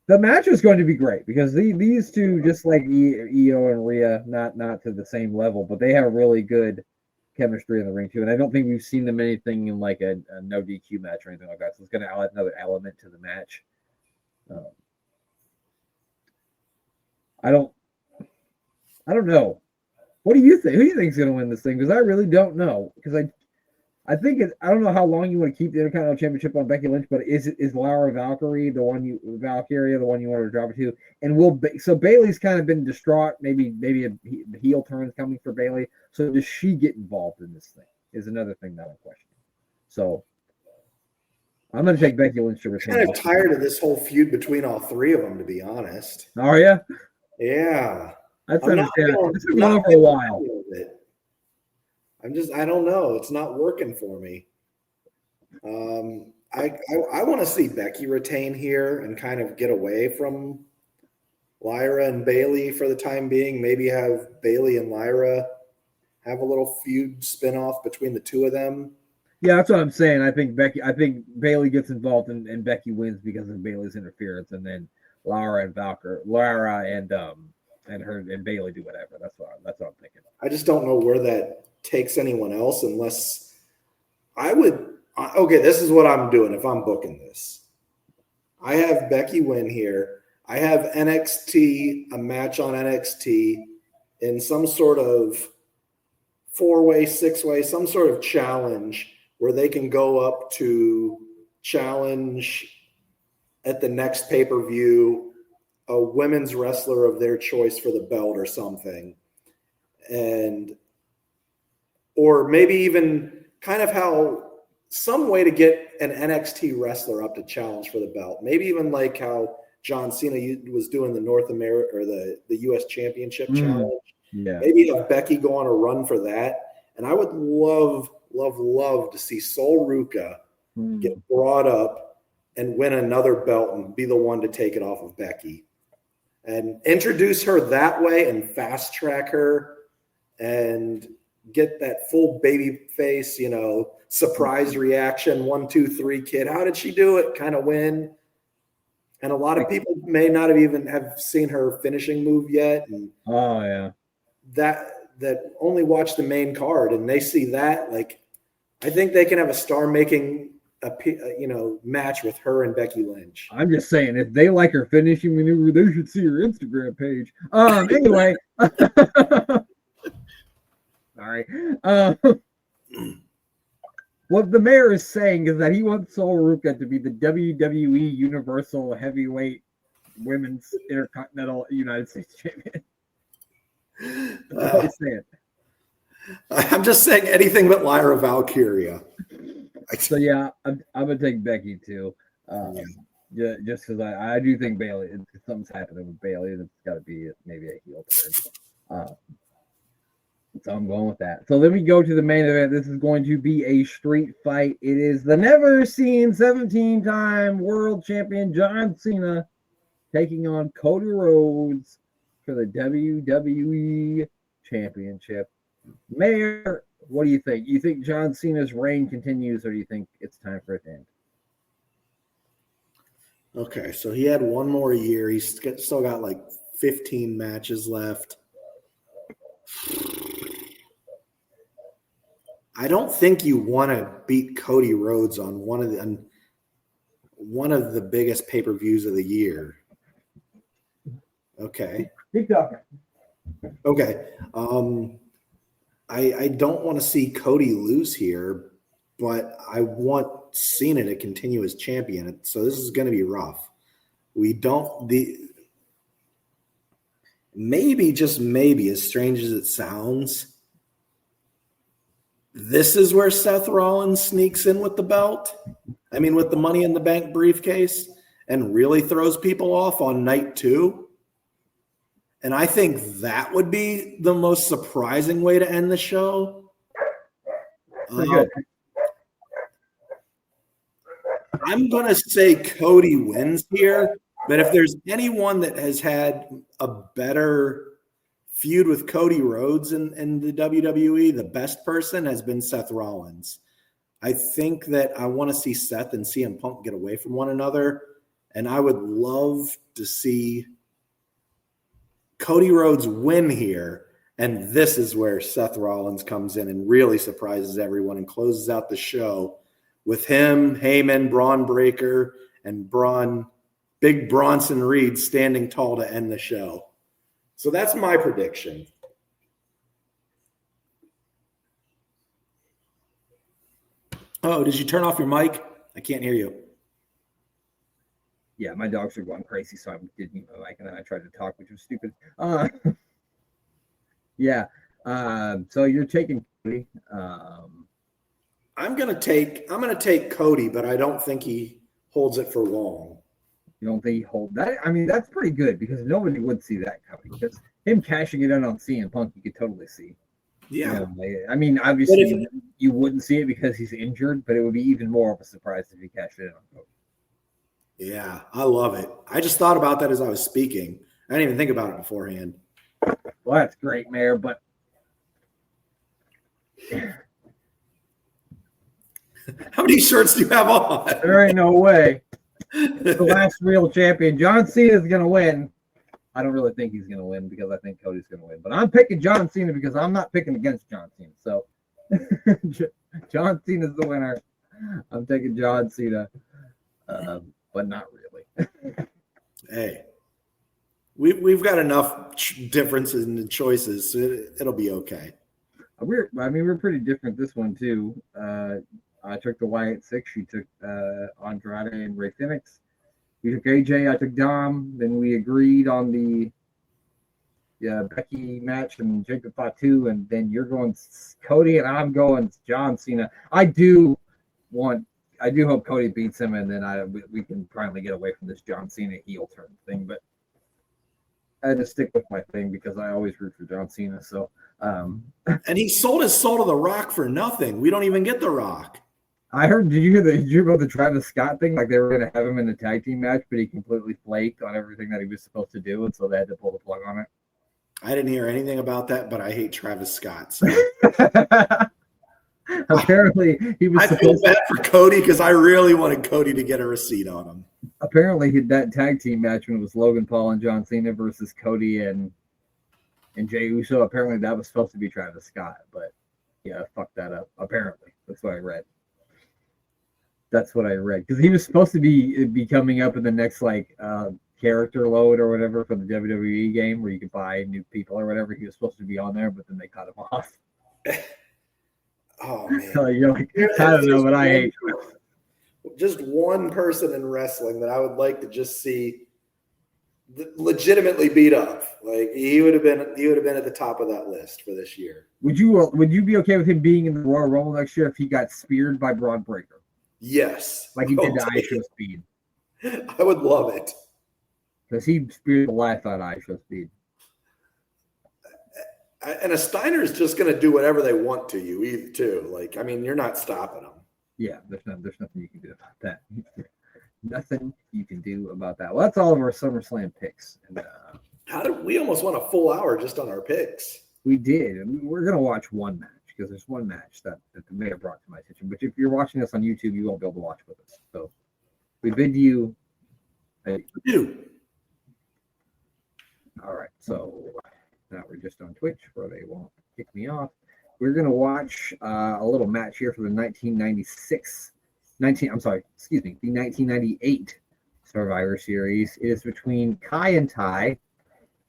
the match is going to be great because these two, just like Io and Rhea, not to the same level, but they have really good chemistry in the ring too. And I don't think we've seen them anything in a no DQ match or anything like that. So it's going to add another element to the match. I don't know. What do you think? Who do you think is going to win this thing? Because I really don't know. Because I think I don't know how long you want to keep the Intercontinental Championship on Becky Lynch, but is Laura Valkyrie the one you want to drop it to? And so Bayley's kind of been distraught. Maybe a heel turn is coming for Bayley. So does she get involved in this thing? Is another thing that I'm questioning. So I'm going to take Becky Lynch to retain. I'm kind of tired of this whole feud between all three of them, to be honest. Are you? Yeah. That's understandable. It's been going on for a while. I don't know. It's not working for me. I want to see Becky retain here and kind of get away from Lyra and Bayley for the time being. Maybe have Bayley and Lyra have a little feud spinoff between the two of them. Yeah, that's what I'm saying. I think Bayley gets involved and Becky wins because of Bayley's interference, and then Lyra and Bayley do whatever. That's what I'm thinking. I just don't know where that takes anyone else unless this is what I'm doing if I'm booking this. I have Becky win here. I have NXT, a match on NXT in some sort of 4-way, 6-way, some sort of challenge where they can go up to challenge at the next pay-per-view a women's wrestler of their choice for the belt or something. Or maybe even kind of some way to get an NXT wrestler up to challenge for the belt. Maybe even like how John Cena was doing the North America or the US Championship challenge. Yeah. Maybe have Becky go on a run for that. And I would love to see Sol Ruca get brought up and win another belt and be the one to take it off of Becky. And introduce her that way and fast track her and get that full baby face, surprise reaction, 1, 2, 3 kid. How did she do it? Kind of win. And a lot of people may not have even have seen her finishing move yet. And oh yeah. That only watch the main card and they see that, I think they can have a star-making match with her and Becky Lynch. I'm just saying, if they like her finishing maneuver, they should see her Instagram page. Anyway. Sorry. What the mayor is saying is that he wants Sol Ruca to be the WWE Universal Heavyweight Women's Intercontinental United States Champion. That's what he's saying. I'm just saying anything but Lyra Valkyria. So yeah, I'm gonna take Becky too. Just because I do think Bayley, something's happening with Bayley, and it's got to be maybe a heel turn. So I'm going with that. So let me go to the main event. This is going to be a street fight. It is the never seen 17-time world champion John Cena taking on Cody Rhodes for the WWE Championship. Mayor, what do you think? You think John Cena's reign continues, or do you think it's time for it to end? Okay, so he had one more year. He's still got like 15 matches left. I don't think you want to beat Cody Rhodes on one of the biggest pay-per-views of the year. Okay. Keep talking. Okay. I don't want to see Cody lose here, but I want Cena to continue as champion. So this is going to be rough. Maybe, just maybe, as strange as it sounds, this is where Seth Rollins sneaks in with the belt. I mean, with the Money in the Bank briefcase, and really throws people off on night 2. And I think that would be the most surprising way to end the show. I'm going to say Cody wins here, but if there's anyone that has had a better feud with Cody Rhodes in the WWE, the best person has been Seth Rollins. I think that I want to see Seth and CM Punk get away from one another, and I would love to see Cody Rhodes win here, and this is where Seth Rollins comes in and really surprises everyone and closes out the show with him, Heyman, Braun Breaker, and Big Bronson Reed standing tall to end the show. So that's my prediction. Oh, did you turn off your mic? I can't hear you. Yeah, my dogs are going crazy, so I didn't mute my mic, and then I tried to talk, which was stupid. Yeah. So you're taking Cody. I'm gonna take Cody, but I don't think he holds it for long. You don't think he holds that? I mean, that's pretty good because nobody would see that coming. Because him cashing it in on CM Punk, you could totally see. Yeah. I mean, obviously you wouldn't see it because he's injured, but it would be even more of a surprise if he cashed it in on Cody. Yeah, I love it. I just thought about that as I was speaking. I didn't even think about it beforehand. Well, that's great, Mayor, but how many shirts do you have on? There ain't no way. The last real champion, John Cena, is going to win. I don't really think he's going to win because I think Cody's going to win. But I'm picking John Cena because I'm not picking against John Cena. So John Cena's the winner. I'm taking John Cena, but not really. Hey, we've got enough differences in the choices, so it'll be okay. We're pretty different this one too. I took the Wyatt 6. She took Andrade and Rey Fenix. You took AJ. I took Dom. Then we agreed on the Becky match and Jacob Fatu. And then you're going Cody, and I'm going John Cena. I do hope Cody beats him, and then we can finally get away from this John Cena heel turn thing. But I had to stick with my thing because I always root for John Cena. So, and he sold his soul to The Rock for nothing. We don't even get The Rock. I heard. Did you hear about the Travis Scott thing? Like they were going to have him in a tag team match, but he completely flaked on everything that he was supposed to do, and so they had to pull the plug on it. I didn't hear anything about that, but I hate Travis Scott. So. Apparently, he was. I feel bad for Cody because I really wanted Cody to get a receipt on him. Apparently, that tag team match when it was Logan Paul and John Cena versus Cody and Jey Uso. Apparently, that was supposed to be Travis Scott, but yeah, fucked that up. Apparently, that's what I read. That's what I read because he was supposed to be coming up in the next character load or whatever for the WWE game where you could buy new people or whatever. He was supposed to be on there, but then they cut him off. Oh man, you're like, I don't know, but I hate just one person in wrestling that I would like to just see legitimately beat up. Like he would have been at the top of that list for this year. Would you be okay with him being in the Royal Rumble next year if he got speared by Braun Breaker? Yes, like he did to iShow Speed. I would love it because he speared the life out of iShow Speed. And a Steiner's just going to do whatever they want to you, either too. Like, I mean, you're not stopping them. Yeah, there's nothing you can do about that. Nothing you can do about that. Well, that's all of our SummerSlam picks. And, we almost went a full hour just on our picks? We did. And we're going to watch one match because there's one match that the mayor brought to my attention. But if you're watching us on YouTube, you won't be able to watch with us. So we bid you. All right. So now we're just on Twitch where they won't kick me off. We're going to watch a little match here for the 1998 Survivor Series. It is between Kaientai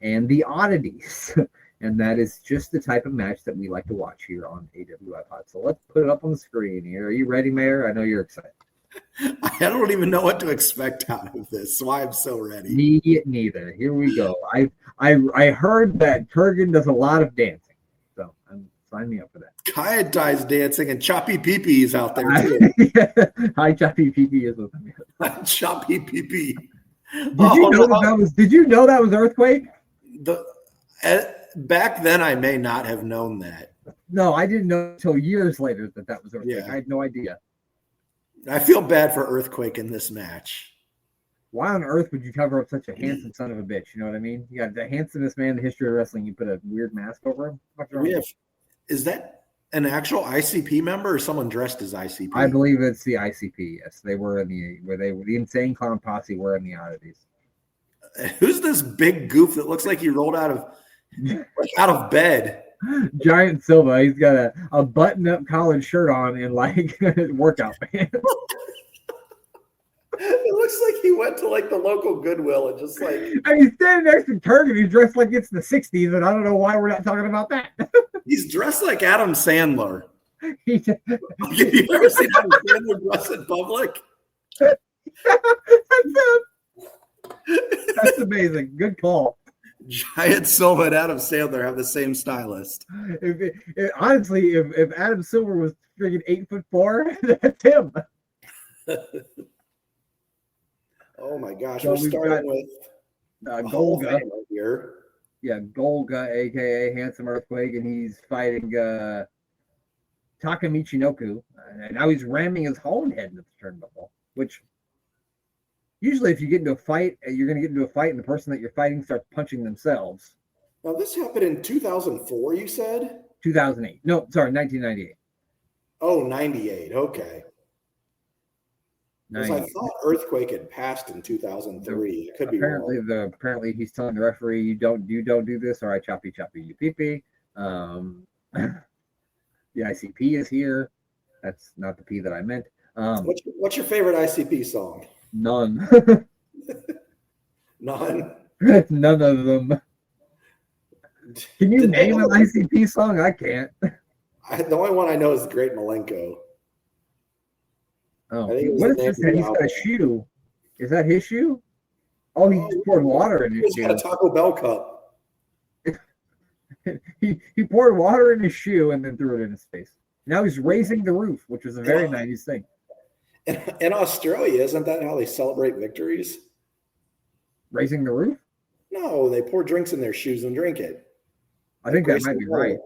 and the Oddities. And that is just the type of match that we like to watch here on AWI Pod. So let's put it up on the screen here. Are you ready, Mayor? I know you're excited. I don't even know what to expect out of this, so I'm so ready. Me neither. Here we go. I heard that Kurgan does a lot of dancing. So sign me up for that. Kaientai's dancing and Choppy Pee-Pee is out there too. Hi, Choppy Pee-Pee is with me. Choppy Pee-Pee. Did you know that was Earthquake? Back then, I may not have known that. No, I didn't know until years later that was Earthquake. Yeah. I had no idea. I feel bad for Earthquake in this match. Why on earth would you cover up such a handsome son of a bitch? You know what I mean? You got the handsomest man in the history of wrestling. You put a weird mask over him. Is that an actual ICP member or someone dressed as ICP? I believe it's the ICP. Yes, they were the Insane Clown Posse were in the Oddities. Who's this big goof that looks like he rolled out of bed? Giant Silva. He's got a button-up collared shirt on and workout pants. It looks like he went to the local Goodwill and just And he's standing next to Kurgan. He's dressed like it's the 60s, and I don't know why we're not talking about that. He's dressed like Adam Sandler. Have you ever seen Adam Sandler dress in public? That's amazing. Good call. Giant Silva and Adam Sandler have the same stylist. Honestly, if Adam Silver was freaking 8'4", that's him. Oh my gosh, So we're starting with Golga here. Yeah, Golga, aka Handsome Earthquake, and he's fighting Takamichi Noku, and now he's ramming his own head into the turnbuckle. Which usually, if you get into a fight, you're going to get into a fight, and the person that you're fighting starts punching themselves. Now, this happened in 2004, you said? 2008. No, sorry, 1998. Oh, 98. Okay. Because I thought Earthquake had passed in 2003. It could be wrong. Apparently, he's telling the referee, "You don't do this, or I choppy you pee-pee." The ICP is here. That's not the P that I meant. What's your favorite ICP song? None. None. None of them. Can you name an ICP song? I can't. The only one I know is Great Malenko. Oh, what is this? He's got a shoe. Is that his shoe? Oh, he poured water in his shoe. He's got a Taco Bell cup. he poured water in his shoe and then threw it in his face. Now he's raising the roof, which is a very 90s thing. In Australia, isn't that how they celebrate victories? Raising the roof? No, they pour drinks in their shoes and drink it. I think that might be right.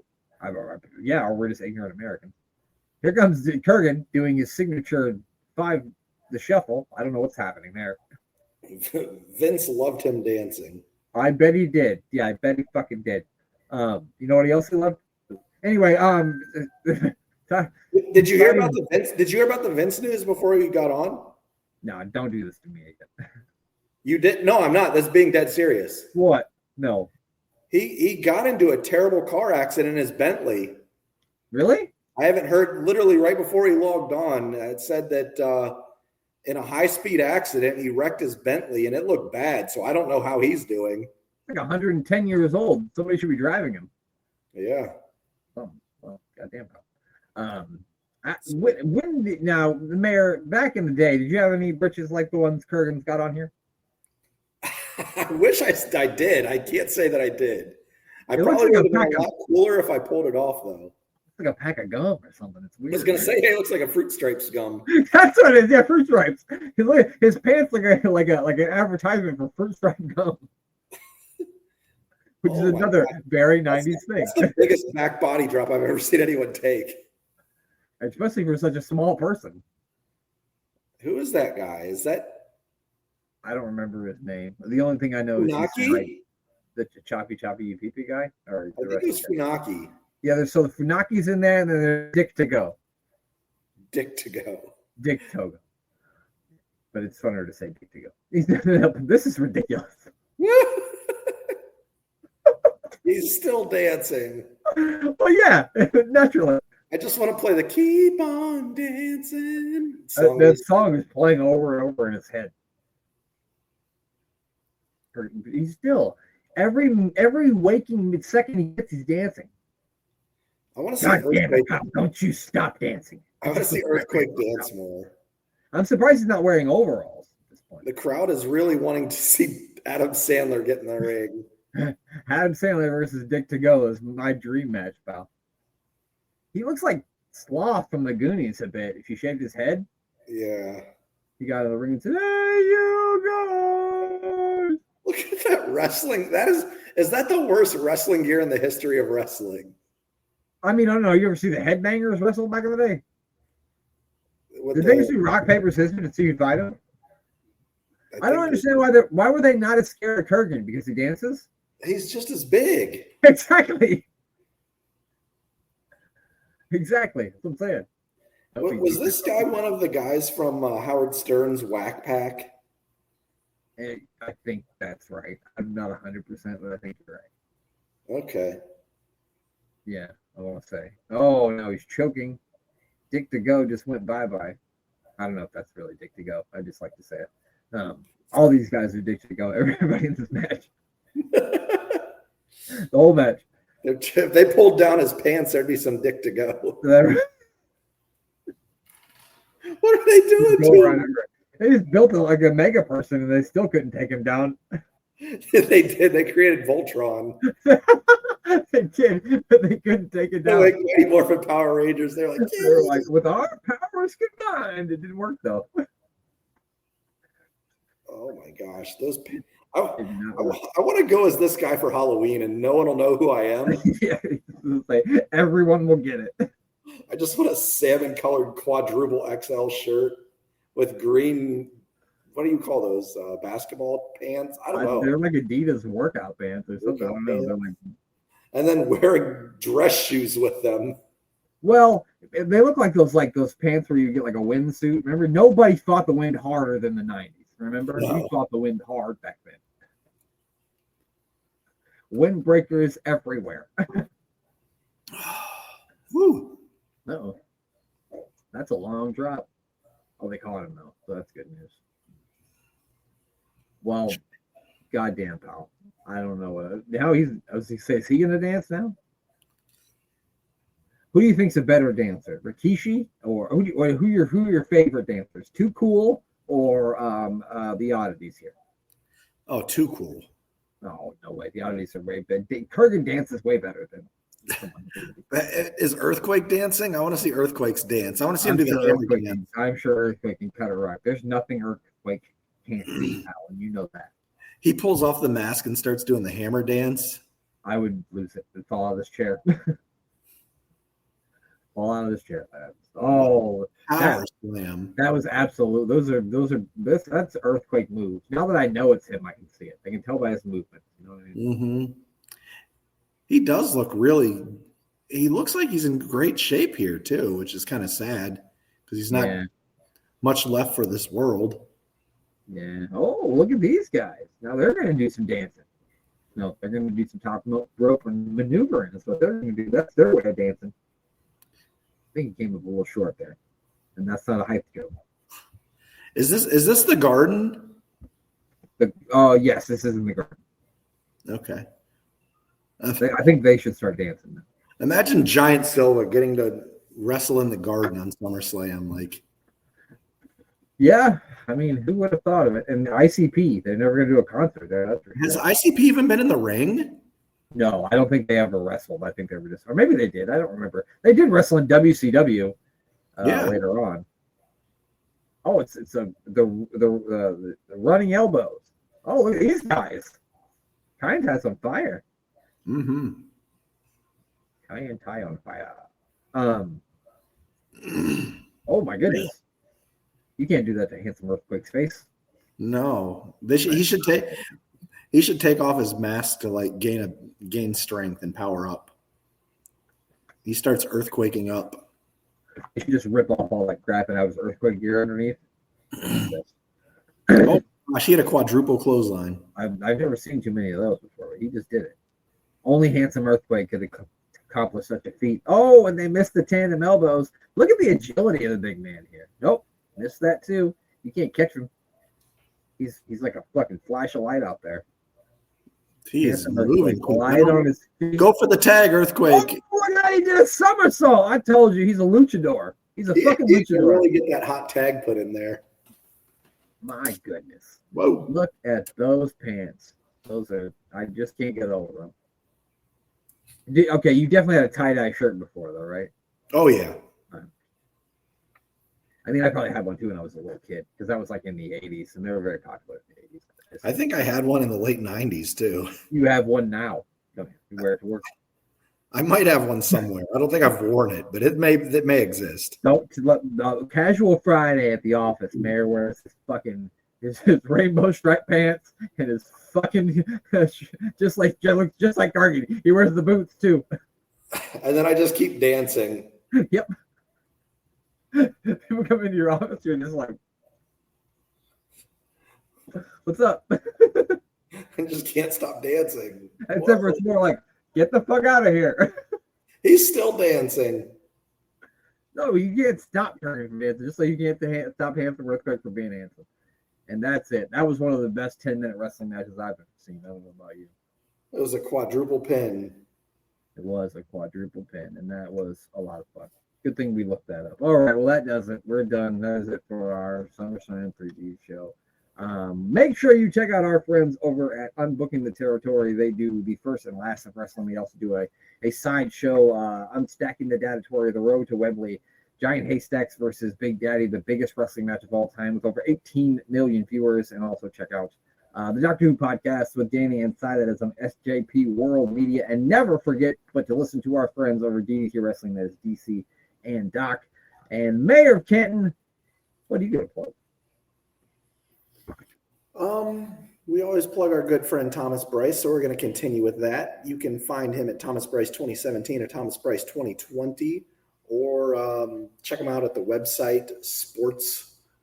Yeah, or we're just ignorant Americans. Here comes Kurgan doing his signature 5, the shuffle. I don't know what's happening there. Vince loved him dancing. I bet he did. Yeah, I bet he fucking did. You know what else he loved? Anyway, Did you hear about the Vince? Did you hear about the Vince news before you got on? No, don't do this to me again. You did? No, I'm not. That's being dead serious. What? No. He got into a terrible car accident in his Bentley. Really? I haven't heard. Literally right before he logged on, it said that in a high-speed accident, he wrecked his Bentley, and it looked bad. So I don't know how he's doing. Like 110 years old. Somebody should be driving him. Yeah. Oh, well, goddamn. Now, the mayor, back in the day, did you have any britches like the ones Kurgan's got on here? I wish I did. I can't say that I did. I It probably looks like would have been a lot cooler if I pulled it off, though. It's like a pack of gum or something. It's I weird. was going to say, hey, it looks like a Fruit Stripes gum. That's what it is. Yeah, Fruit Stripes. His pants look like an advertisement for Fruit Stripe gum, which is another very 90s thing. That's the biggest back body drop I've ever seen anyone take. Especially for such a small person. Who is that guy? Is that... I don't remember his name. The only thing I know is the choppy pee guy. Or I think it was Funaki. Yeah, so the Funaki's in there, and then there's Dick to go. Dick to go. Dick Togo. But it's funner to say Dick to go. This is ridiculous. He's still dancing. Well, yeah, naturally. I just want to play the Keep On Dancing song. That song is playing over and over in his head. He's still, every waking second he gets, he's dancing. I want to see Earthquake. Don't you stop dancing. I want to see Earthquake dance more. I'm surprised he's not wearing overalls at this point. The crowd is really wanting to see Adam Sandler get in the ring. Adam Sandler versus Dick to go is my dream match, pal. He looks like Sloth from the Goonies a bit. If you shaved his head. Yeah. He got in the ring and said, "Hey, you guys." Look at that wrestling. Is that the worst wrestling gear in the history of wrestling? I mean, I don't know. You ever see the Headbangers wrestle back in the day? Did they just do rock, paper, scissors to see who'd fight him? I don't understand why were they not as scared of Kurgan? Because he dances? He's just as big. Exactly. Exactly. That's what I'm saying. Was this guy one of the guys from Howard Stern's Whack Pack? I think that's right. I'm not 100%, but I think you're right. Okay. Yeah, I want to say. Oh, no, he's choking. Dick to go just went bye-bye. I don't know if that's really Dick to go. I just like to say it. All these guys are Dick to go. Everybody in this match. The whole match. If they pulled down his pants, there'd be some Dick to go. What are they doing to him? They just built it like a mega person, and they still couldn't take him down. They did. They created Voltron. They did, but they couldn't take it down. They're like Mighty Morphin Power Rangers. They're like, with our powers combined. It didn't work though. Oh my gosh, those. I want to go as this guy for Halloween, and no one will know who I am. Yeah, everyone will get it. I just want a salmon-colored quadruple XL shirt with green. What do you call those? Basketball pants? I don't know. They're like Adidas workout pants or something. I don't know. And then wearing dress shoes with them. Well, they look like those pants where you get like a windsuit. Remember, nobody fought the wind harder than the 90s. Remember, we fought the wind hard back then. Windbreakers everywhere. Woo! Uh-oh. That's a long drop. Oh, they caught him though, so that's good news. Well, goddamn, pal. I don't know what. Now is he gonna dance now? Who do you think's a better dancer, Rikishi or who are your favorite dancers? Too Cool or the Oddities here? Oh, Too Cool. No way. The Oddities are way better. Kurgan dances way better than. Is Earthquake dancing? I want to see Earthquake's dance. I want to see him do the hammer dance. I'm sure Earthquake can cut it right. There's nothing Earthquake can't do, Alan. You know that. He pulls off the mask and starts doing the hammer dance. I would lose it. I'd fall out of this chair. Fall out of this chair. Oh, that was absolute. That's Earthquake moves. Now that I know it's him, I can see it. I can tell by his movement. You know what I mean? Mm-hmm. He does look he looks like he's in great shape here too, which is kind of sad because he's not much left for this world. Yeah. Oh, look at these guys. Now they're going to do some dancing. No, they're going to do some top rope and maneuvering. That's what they're going to do. That's their way of dancing. think he came up a little short there, and that's not a hype joke. Is this the Garden? Yes, this is in the Garden. Okay. I think they should start dancing now. Imagine Giant Silva getting to wrestle in the Garden on SummerSlam. Like, yeah, I mean, who would have thought of it? And ICP, they're never going to do a concert there. That's for has sure. ICP even been in the ring? No, I don't think they ever wrestled. I think they were just, or maybe they did. I don't remember. They did wrestle in WCW later on. Oh, it's the running elbows. Oh, look at these guys. Kaientai's on fire. Mm-hmm. Kaientai on fire. Oh my goodness. You can't do that to Handsome Earthquake's face. No. He should take off his mask to like gain strength and power up. He starts earthquaking up. You should just rip off all that crap and have his earthquake gear underneath. Oh gosh, he had a quadruple clothesline. I've never seen too many of those before, but he just did it. Only Handsome Earthquake could accomplish such a feat. Oh, and they missed the tandem elbows. Look at the agility of the big man here. Nope, missed that too. You can't catch him. He's like a fucking flash of light out there. He is moving. On his feet. Go for the tag, Earthquake. Oh, look at, he did a somersault. I told you, he's a luchador. He's a fucking luchador. Can really get that hot tag put in there. My goodness. Whoa. Look at those pants. Those are, I just can't get over them. Okay, you definitely had a tie-dye shirt before, though, right? Oh, yeah. I mean, I probably had one, too, when I was a little kid, because that was, like, in the 80s, and they were very popular in the 80s. I think I had one in the late 90s, too. You have one now. You wear it to work. I might have one somewhere. I don't think I've worn it, but it may exist. Don't let casual Friday at the office. Mayor wears his rainbow striped pants and his fucking just like Gargany. He wears the boots too. And then I just keep dancing. Yep. People come into your office, you're just like, "What's up?" I just can't stop dancing. Except for it's more like, "Get the fuck out of here." He's still dancing. No, you can't stop turning from dancing, just like you can't stop Handsome Earthquake from being handsome. And that's it. That was one of the best 10-minute wrestling matches I've ever seen. I don't know about you. It was a quadruple pin. It was a quadruple pin, and that was a lot of fun. Good thing we looked that up. All right, well, that does it. We're done. That is it for our SummerSlam preview show. Make sure you check out our friends over at Unbooking the Territory. They do the first and last of wrestling. They also do a side show, Unstacking the Datatory, The Road to Wembley, Giant Haystacks versus Big Daddy, the biggest wrestling match of all time with over 18 million viewers. And also check out the Doctor Who podcast with Danny Inside. That is on SJP World Media. And never forget but to listen to our friends over at DDT Wrestling. That is DC and Doc. And Mayor of Canton, what do you get for? We always plug our good friend Thomas Bryce, so we're going to continue with that. You can find him at Thomas Bryce 2017 or Thomas Bryce 2020, or check him out at the website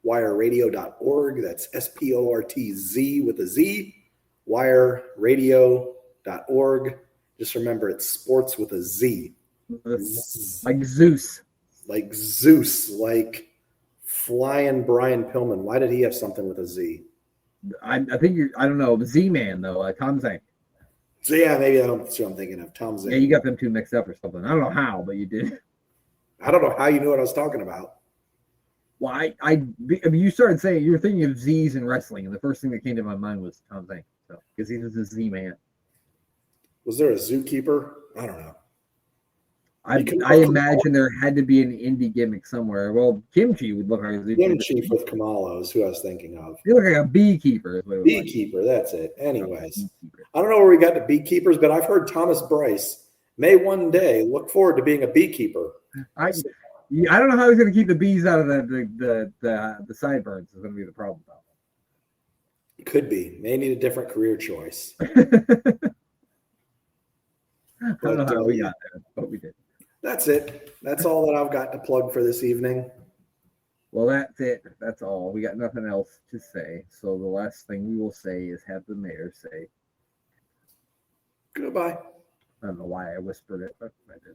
sportswireradio.org. That's SPORTZ with a Z, wireradio.org. Just remember, it's sports with a Z. Like Zeus. Like Zeus, like Flying Brian Pillman. Why did he have something with a Z? I think I don't know, Z-Man, though, Tom Zane. So, yeah, maybe that's what I'm thinking of, Tom Zane. Yeah, you got them two mixed up or something. I don't know how, but you did. I don't know how you knew what I was talking about. Well, I mean, you started saying you were thinking of Z's in wrestling, and the first thing that came to my mind was Tom Zane. So, because he was a Z-Man. Was there a zookeeper? I don't know. I imagine there had to be an indie gimmick somewhere. Well, Kimchi would look like a zookeeper. Kimchi with Kamalo is who I was thinking of. You look like a beekeeper. Beekeeper, that's it. Anyways, I don't know where we got to beekeepers, but I've heard Thomas Bryce may one day look forward to being a beekeeper. I don't know how he's going to keep the bees out of the sideburns. Is going to be the problem. It could be. May need a different career choice. I don't know how we got there, but we did. That's it. That's all that I've got to plug for this evening. Well, that's it. That's all. We got nothing else to say. So the last thing we will say is have the mayor say goodbye. I don't know why I whispered it, but I did.